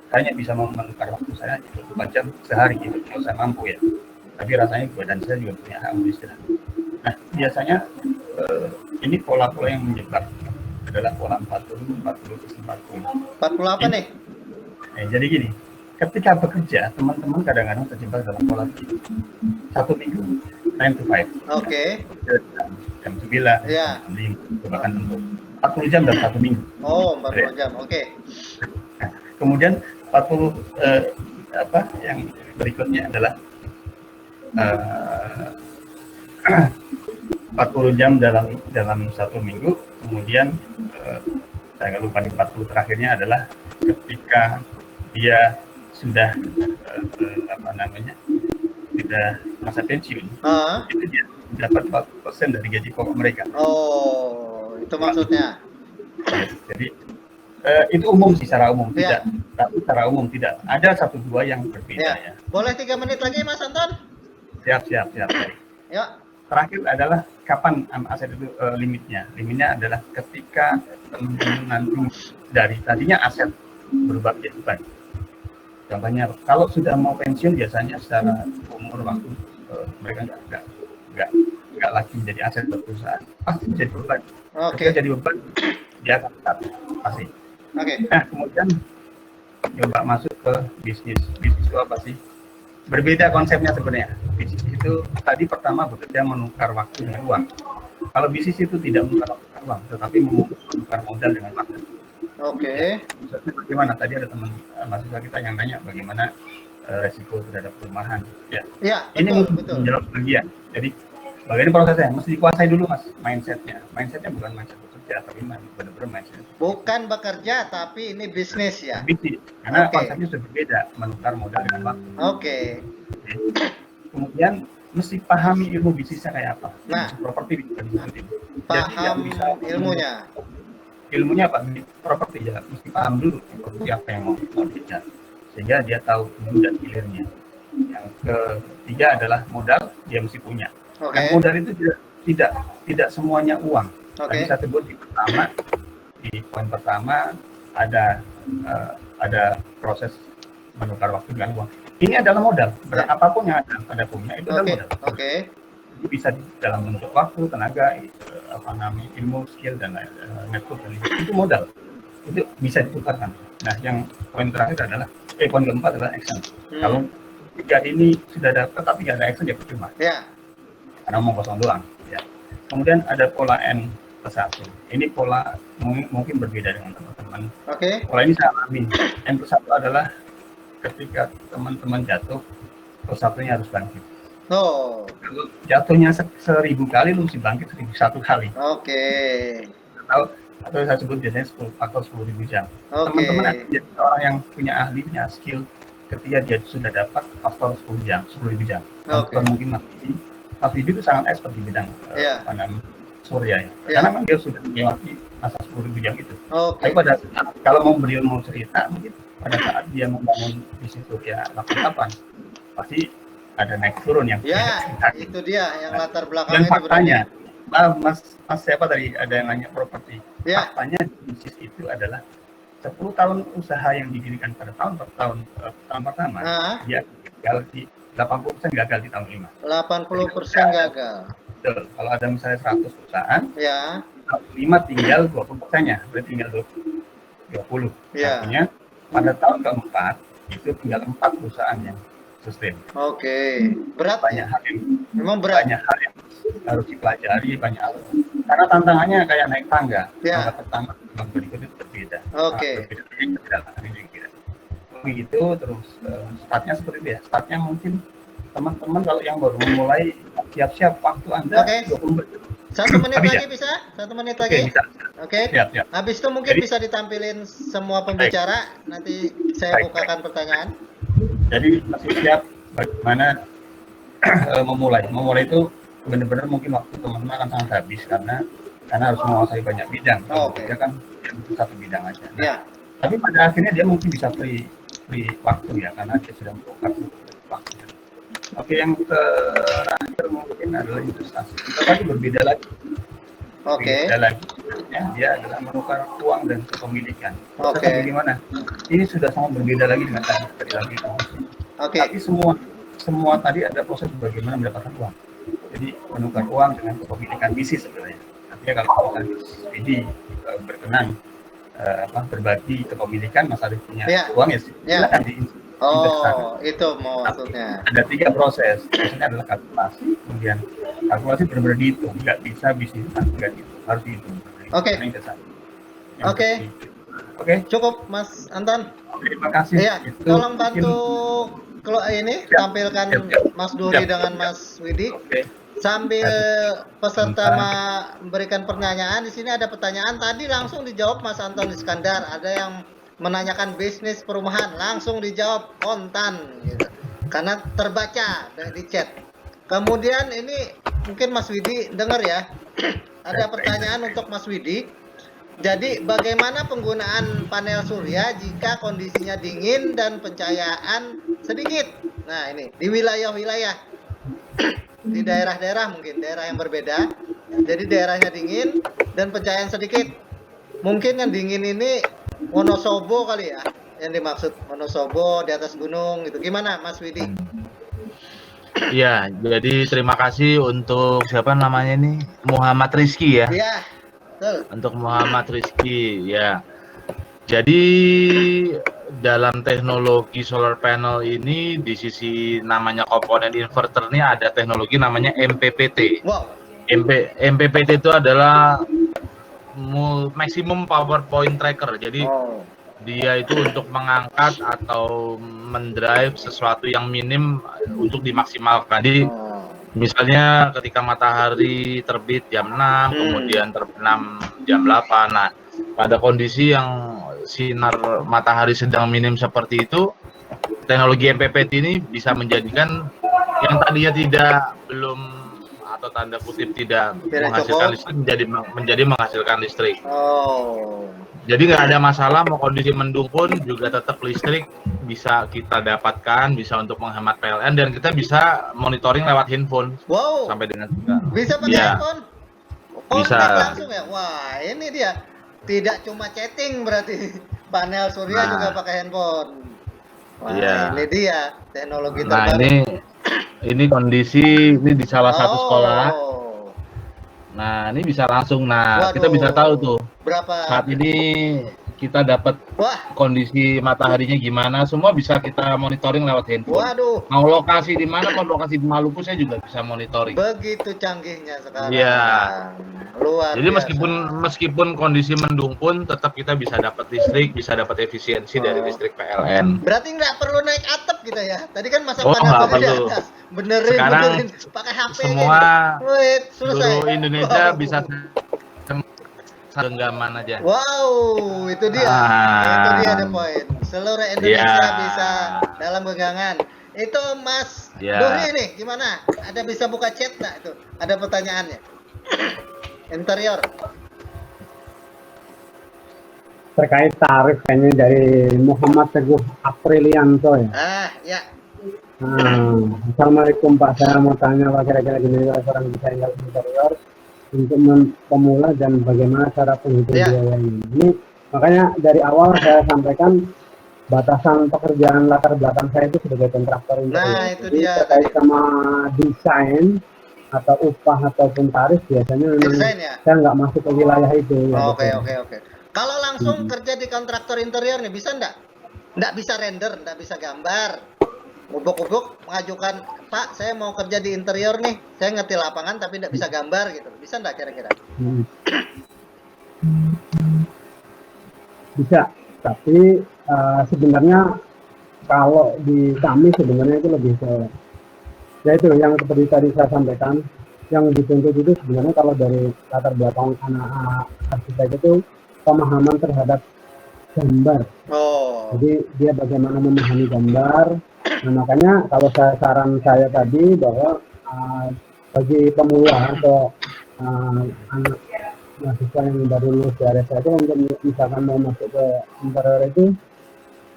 Saya hanya bisa menukar waktu saya 24 jam sehari gitu, kalau saya mampu ya. Tapi rasanya badan saya juga punya hak untuk istirahat. Nah, biasanya ini pola-pola yang menyebar adalah pola 40, 40, 40. 48 nih? Jadi gini, ketika bekerja, teman-teman kadang-kadang terjebak dalam pola begini. 1 minggu 9 to 5. jam 9, Ya. jam 5, bahkan untuk 40 jam dalam 1 minggu. Oh, 40 jam. Oke. Nah, kemudian 40 yang berikutnya adalah 40 jam dalam 1 minggu. Kemudian saya nggak lupa, di 40 terakhirnya adalah ketika dia sudah sudah masa pensiun, itu dia dapat 40% dari gaji pokok mereka. Oh, itu maksudnya. Jadi itu umum sih, secara umum Ya. tidak, tapi secara umum tidak. Ada 1-2 yang berbeda ya. Boleh 3 menit lagi, Mas Anton? Siap. Yuk. Terakhir adalah kapan aset itu limitnya. Limitnya adalah ketika teman-teman nanti dari tadinya aset berubah menjadi beban. Contohnya, kalau sudah mau pensiun biasanya secara umur waktu mereka nggak lagi menjadi aset perusahaan, pasti jadi beban. Oke. Ketika jadi beban, dia akan start, pasti. Oke. Nah, kemudian coba masuk ke bisnis. Bisnis itu apa sih? Berbeda konsepnya sebenarnya. Bisnis itu tadi pertama bekerja menukar waktu dengan uang. Kalau bisnis itu tidak menukar waktu dengan uang, tetapi menukar modal dengan waktu. Oke. Maksudnya bagaimana? Tadi ada teman mahasiswa kita yang nanya bagaimana resiko terhadap perumahan. Ya, Ya, ini betul, mungkin betul. menjawab bagian. Jadi bagaimana prosesnya? Mesti dikuasai dulu, Mas, mindsetnya. Mindsetnya bukan mindset bekerja, tapi benar-benar mindset Bukan bekerja, tapi ini bisnis ya. bisnis. Karena Oke. konsepnya sudah berbeda, menukar modal dengan waktu. Oke. Kemudian mesti pahami ilmu bisnisnya kayak apa. Nah. Bisnis properti bisa disebutin. Jadi Paham yang bisa ilmunya. Ilmunya apa? Properti ya, mesti paham dulu properti apa yang mau dikejar, sehingga dia tahu dulu dan hilirnya. Yang ketiga adalah modal, dia mesti punya. Oke. Nah, modal itu tidak semuanya uang. Oke. Tadi saya sebut di poin pertama ada proses menukar waktu dengan uang. Ini adalah modal. Apapun yang Anda punya itu adalah Oke. modal. Oke. Itu bisa dalam bentuk waktu, tenaga, ilmu, skill, dan network, dan itu modal. Itu bisa ditukarkan. Nah, yang poin terakhir adalah poin keempat adalah action. Kalau tiga ini sudah dapat tapi nggak ada action, ya percuma. Ya. Karena omong kosong doang. Ya. Kemudian ada pola N+1. Ini pola mungkin berbeda dengan teman-teman. Oke. Pola ini saya alami. N+1 adalah ketika teman-teman jatuh, +1-nya harus bangkit. Oh. Kalau jatuhnya 1000 kali, lu mesti bangkit 1001 kali. Oke. Atau saya sebut biasanya 10 jam. Oke. Teman-teman akan jadi orang yang punya ahli, punya skill ketika dia sudah dapat faktor 10 jam. Oke. Mungkin Mas Widi itu sangat expert di bidang Iya. surya ya. Iya. Karena memang dia sudah melewati masa 10.000 jam itu. Oke. Tapi pada saat, kalau beliau mau cerita, mungkin pada saat dia membangun bisnis surya 88, pasti ada naik turun yang Ya, cerita. itu dia yang latar Dan belakangnya itu faktanya, Mas siapa tadi ada yang nanya properti. Ya. Faktanya bisnis itu adalah 10 tahun usaha yang didirikan pada tahun pertama, Ah. dia gagal di 80% gagal di tahun 5. 80% gagal. Betul. Kalau ada misalnya 100 perusahaan, Ya. 5 tinggal 20%-nya, berarti tinggal 20. Ya. Artinya pada tahun keempat itu tinggal 4 perusahaan yang sustain. Oke. Berat. Banyak hal yang Memang berat. harus dipelajari, banyak hal. Karena tantangannya kayak naik tangga. Ya. Tangga pertama, tangga berikutnya berbeda. Oke. Berbeda. Begitu terus startnya seperti itu ya. Startnya mungkin teman-teman kalau yang baru memulai, siap-siap waktu Anda Oke. 20 menit. 1 menit Habis lagi ya? bisa? 1 menit Oke, lagi? bisa. Oke. Siap. Habis itu mungkin Jadi- bisa ditampilin semua pembicara. Nanti saya Baik. bukakan pertanyaan. Jadi masih siap bagaimana memulai. Memulai itu benar-benar mungkin waktu teman-teman akan sangat habis karena harus menguasai banyak bidang. Kalau Oke. dia kan satu bidang aja. Ya. Tapi pada akhirnya dia mungkin bisa free waktu ya, karena dia sudah membuka waktu. Oke, yang terakhir mungkin adalah investasi. Kita tadi berbeda lagi. Oke. Berbeda lagi. Ya, dia adalah menukar uang dan kepemilikan. Oke. Prosesnya bagaimana? Ini sudah sangat berbeda lagi dengan tadi lagi. Oke. Tapi semua tadi ada proses bagaimana mendapatkan uang. Jadi menukar uang dengan kepemilikan bisnis sebenarnya. Artinya kalau misalnya ini berkenan berbagi kepemilikan, Mas Arif punya Ya. uang ya silakan Oh, itu maksudnya. ada 3 proses. Prosesnya adalah kalkulasi, kemudian Kalkulasi benar-benar dihitung, nggak bisa bisnis nggak dihitung, harus dihitung. Oke. Yang dasar. Oke. Oke. Cukup Mas Anton. Terima kasih. Iya, tolong bantu kalau ini tampilkan Mas Duri dengan Mas Widi. Oke. Sambil peserta memberikan pertanyaan, di sini ada pertanyaan tadi langsung dijawab Mas Anton Iskandar. Ada yang menanyakan bisnis perumahan, langsung dijawab kontan gitu. Karena terbaca di chat. Kemudian ini mungkin Mas Widi dengar ya. Ada pertanyaan untuk Mas Widi. Jadi bagaimana penggunaan panel surya jika kondisinya dingin dan pencahayaan sedikit? Nah, ini di wilayah-wilayah di daerah-daerah mungkin daerah yang berbeda. Jadi daerahnya dingin dan pencahayaan sedikit. Mungkin yang dingin ini Wonosobo kali ya, yang dimaksud Wonosobo di atas gunung gitu. Gimana Mas Widi? Ya, jadi terima kasih untuk siapa namanya ini, Muhammad Rizky ya. Iya, betul. Untuk Muhammad Rizky ya. Jadi dalam teknologi solar panel ini di sisi namanya komponen inverter ini ada teknologi namanya MPPT. Wow. MPPT itu adalah maximum power point tracker. Jadi dia itu untuk mengangkat atau mendrive sesuatu yang minim untuk dimaksimalkan. Jadi misalnya ketika matahari terbit jam 6, kemudian terbenam jam 8. Nah, pada kondisi yang sinar matahari sedang minim seperti itu, teknologi MPPT ini bisa menjadikan yang tadinya belum atau tanda kutip tidak menghasilkan listrik menjadi menghasilkan listrik. Jadi nggak ada masalah, mau kondisi mendung pun juga tetap listrik bisa kita dapatkan, bisa untuk menghemat PLN, dan kita bisa monitoring lewat handphone. Wow. Sampai dengan sekarang. Bisa pakai handphone? Bisa. Langsung ya? Wah, ini dia. Tidak cuma chatting berarti. Panel surya juga pakai handphone. Wah, ini dia teknologi terbaru. Nah, ini kondisi ini di salah satu sekolah. Nah, ini bisa langsung. Nah, kita bisa tahu tuh berapa saat ini kita dapat kondisi mataharinya gimana, semua bisa kita monitoring lewat handphone. Waduh. Mau lokasi di mana, mau lokasi di Maluku saya juga bisa monitoring. Begitu canggihnya sekarang. Iya. Luar Jadi biasa. meskipun kondisi mendung pun tetap kita bisa dapat listrik, bisa dapat efisiensi dari listrik PLN. Berarti nggak perlu naik atap kita ya. Tadi kan masa nggak perlu. Benerin pakai HP. Semua seluruh Indonesia bisa genggaman aja. Wow, itu dia. Itu dia the point. Seluruh Indonesia bisa dalam genggaman. Itu Mas Duri nih, gimana? Ada bisa buka chat nggak itu? Ada pertanyaannya. Interior. Terkait tarif kayaknya dari Muhammad Teguh Aprilianto ya. Ya. Assalamualaikum Pak, saya mau tanya Pak, kira-kira gini seorang desainer interior untuk pemula dan bagaimana cara penghitungan biayanya. Ini makanya dari awal saya sampaikan batasan pekerjaan latar belakang saya itu sebagai kontraktor interior. Nah, itu dia terkait sama desain atau upah ataupun tarif biasanya memang saya nggak masuk ke wilayah itu. Oke. Kalau langsung kerja di kontraktor interior nih bisa nggak? Nggak bisa render, nggak bisa gambar. Ubuk-ubuk mengajukan, Pak, saya mau kerja di interior nih, saya ngerti lapangan tapi nggak bisa gambar gitu. Bisa nggak kira-kira? Bisa, tapi sebenarnya kalau di kami sebenarnya itu lebih ke, ya itu yang seperti tadi saya sampaikan, yang dituntut itu sebenarnya kalau dari latar belakang anak arsitek itu pemahaman terhadap gambar. Jadi dia bagaimana memahami gambar. Nah, makanya kalau saran saya tadi bahwa bagi pemula atau anak mahasiswa yang baru lulus dari RSID untuk misalkan mau masuk ke interior itu,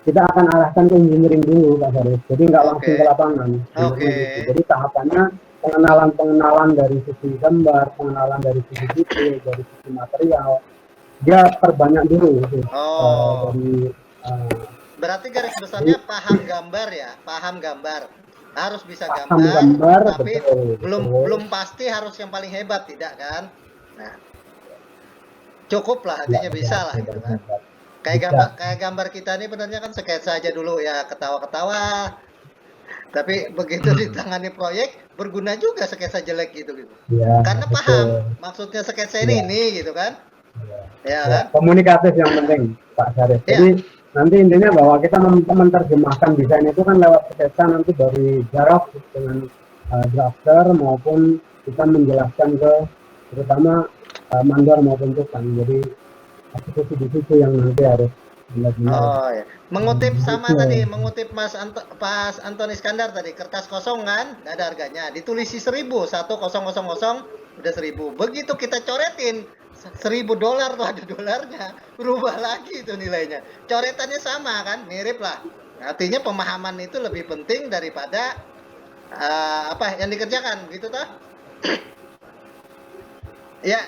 kita akan arahkan ke engineering dulu Pak Sarif. Jadi nggak langsung ke lapangan. Jadi tahapannya pengenalan dari sisi gambar, pengenalan dari sisi detail, dari sisi material. Dia perbanyak dulu gitu. Berarti garis besarnya paham gambar ya, paham gambar. Harus bisa gambar tapi belum pasti harus yang paling hebat, tidak kan? Nah, cukup lah, artinya bisa lah gitu kan. Kayak gambar kita ini benernya kan sketsa aja dulu ya, ketawa-ketawa. Tapi begitu ditangani proyek berguna juga sketsa jelek gitu. Ya, Karena betul. paham maksudnya sketsa ini Ya. ini gitu kan. Ya Ya, kan? komunikatif yang penting Pak Syarif. Ya. Jadi nanti intinya bahwa kita menerjemahkan desain itu kan lewat sketsa nanti dari jarak dengan drafter maupun kita menjelaskan ke terutama mandor maupun tukang. Jadi eksekusi di situ yang nanti harus benar-benar. Oh ya. Mengutip sama Betul. tadi, mengutip Pas Antoni Iskandar tadi, kertas kosong kan, nggak ada harganya. Ditulisi 1000, 1000 udah 1000. Begitu kita coretin $1000 tuh ada dolarnya, berubah lagi itu nilainya. Coretannya sama kan, mirip lah. Artinya pemahaman itu lebih penting daripada apa yang dikerjakan, gitu toh? Ya,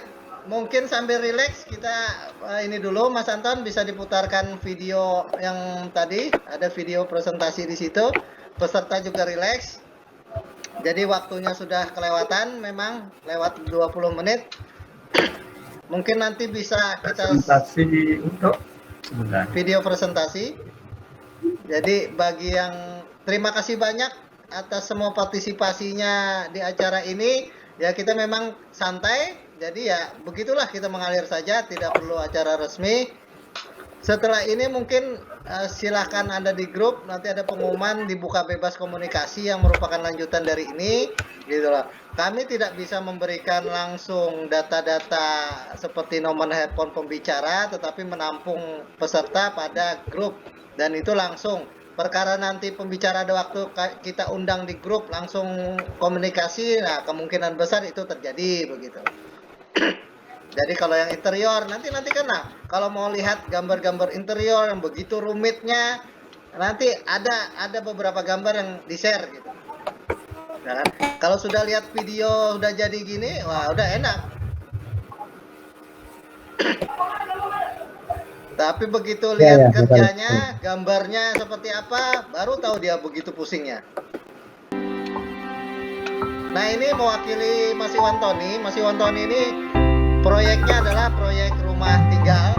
mungkin sambil rileks kita ini dulu Mas Anton bisa diputarkan video yang tadi, ada video presentasi di situ. Peserta juga rileks. Jadi waktunya sudah kelewatan, memang lewat 20 menit. Mungkin nanti bisa kita Presentasi untuk sebentar. video presentasi. Jadi bagi yang terima kasih banyak atas semua partisipasinya di acara ini. Ya kita memang santai, jadi ya begitulah kita mengalir saja, tidak perlu acara resmi. Setelah ini mungkin silahkan Anda di grup, nanti ada pengumuman dibuka bebas komunikasi yang merupakan lanjutan dari ini, gitu loh. Kami tidak bisa memberikan langsung data-data seperti nomor handphone pembicara, tetapi menampung peserta pada grup, dan itu langsung. Perkara nanti pembicara ada waktu kita undang di grup langsung komunikasi, nah kemungkinan besar itu terjadi begitu. Jadi kalau yang interior nanti kan nah, kalau mau lihat gambar-gambar interior yang begitu rumitnya, nanti ada beberapa gambar yang di-share gitu. Nah, kan? Kalau sudah lihat video udah jadi gini, wah udah enak. Tapi begitu lihat kerjanya, gambarnya seperti apa, baru tahu dia begitu pusingnya. Nah ini mewakili Mas Iwan Tony. Mas Iwan Tony ini proyeknya adalah proyek rumah tinggal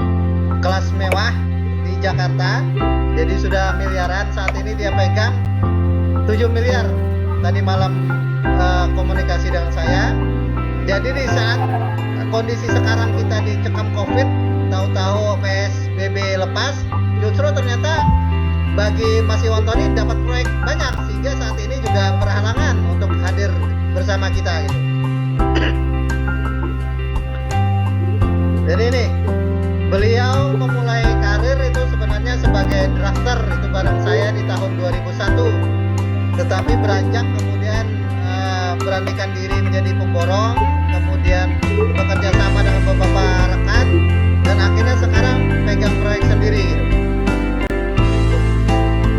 kelas mewah di Jakarta. Jadi sudah miliaran, saat ini dia pegang 7 miliar. Tadi malam komunikasi dengan saya. Jadi di saat kondisi sekarang kita dicekam COVID, tahu-tahu PSBB lepas, justru ternyata bagi Mas Iwan Tony dapat proyek banyak, sehingga saat ini juga berhalangan untuk hadir bersama kita gitu. Jadi ini beliau memulai karir itu sebenarnya sebagai drafter itu bareng saya di tahun 2001, tetapi beranjak kemudian beranikan diri menjadi pemborong, kemudian bekerja sama dengan beberapa rekan, dan akhirnya sekarang pegang proyek sendiri gitu.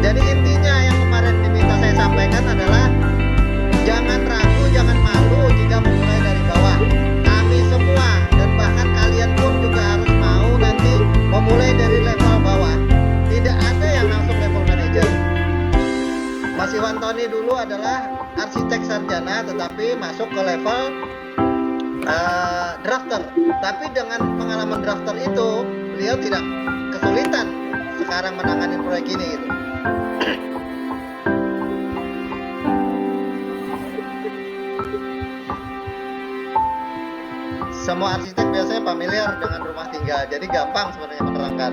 Jadi intinya yang kemarin diminta saya sampaikan adalah jangan ragu, jangan malu jika memulai dari bawah. Kami semua dan bahkan kalian pun juga harus mau nanti memulai dari level bawah. Tidak ada yang langsung level manager. Mas Iwan Tony dulu adalah arsitek sarjana tetapi masuk ke level drafter. Tapi dengan pengalaman drafter itu beliau tidak kesulitan sekarang menangani proyek ini gitu. Semua arsitek biasanya familiar dengan rumah tinggal, jadi gampang sebenarnya menerangkan.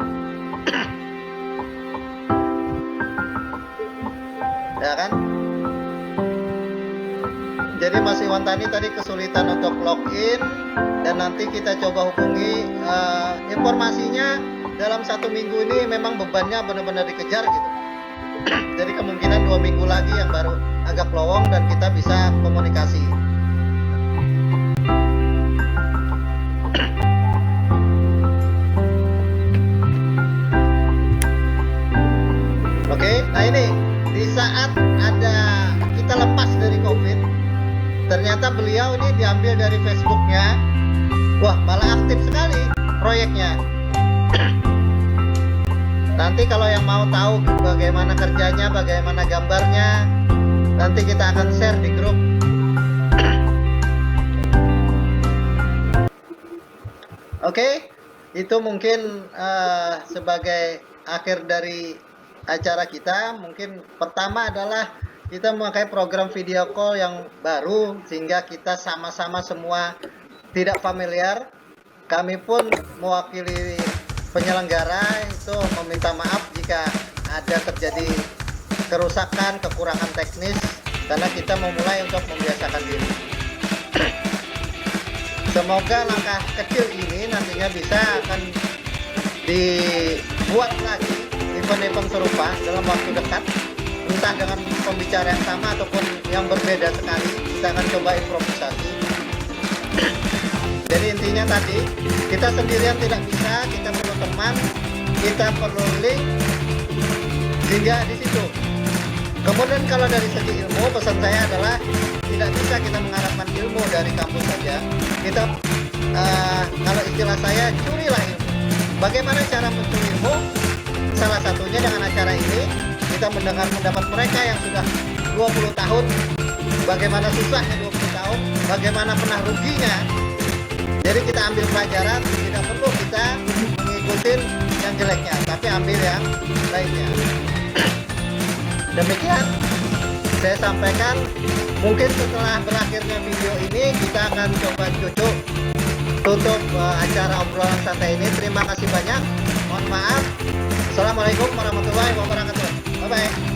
Ya kan? Jadi Mas Iwan Tani tadi kesulitan untuk login, dan nanti kita coba hubungi. Informasinya dalam 1 minggu ini memang bebannya benar-benar dikejar gitu. Jadi kemungkinan 2 minggu lagi yang baru agak lowong dan kita bisa komunikasi. Oke, nah ini di saat kita lepas dari COVID, ternyata beliau ini diambil dari Facebooknya. Wah, malah aktif sekali proyeknya. Nanti kalau yang mau tahu bagaimana kerjanya, bagaimana gambarnya, nanti kita akan share di grup. Oke, itu mungkin sebagai akhir dari acara kita. Mungkin pertama adalah kita memakai program video call yang baru sehingga kita sama-sama semua tidak familiar. Kami pun mewakili penyelenggara itu meminta maaf jika ada terjadi kerusakan, kekurangan teknis, karena kita memulai untuk membiasakan diri. Semoga langkah kecil ini nantinya bisa akan dibuat lagi event-event serupa dalam waktu dekat, entah dengan pembicara yang sama ataupun yang berbeda sekali. Kita akan coba improvisasi. Jadi intinya tadi, kita sendirian tidak bisa, kita perlu teman, kita perlu link, sehingga di situ. Kemudian kalau dari segi ilmu, pesan saya adalah tidak bisa kita mengharapkan ilmu dari kampus saja. Kita, kalau istilah saya, curilah ilmu. Bagaimana cara mencuri ilmu? Salah satunya dengan acara ini, kita mendengar pendapat mereka yang sudah 20 tahun, bagaimana susahnya 20 tahun, bagaimana pernah ruginya. Jadi kita ambil pelajaran, tidak perlu kita mengikuti yang jeleknya, tapi ambil yang baiknya. Demikian saya sampaikan. Mungkin setelah berakhirnya video ini kita akan coba tutup acara obrolan santai ini. Terima kasih banyak. Mohon maaf. Assalamualaikum warahmatullahi wabarakatuh. Bye bye.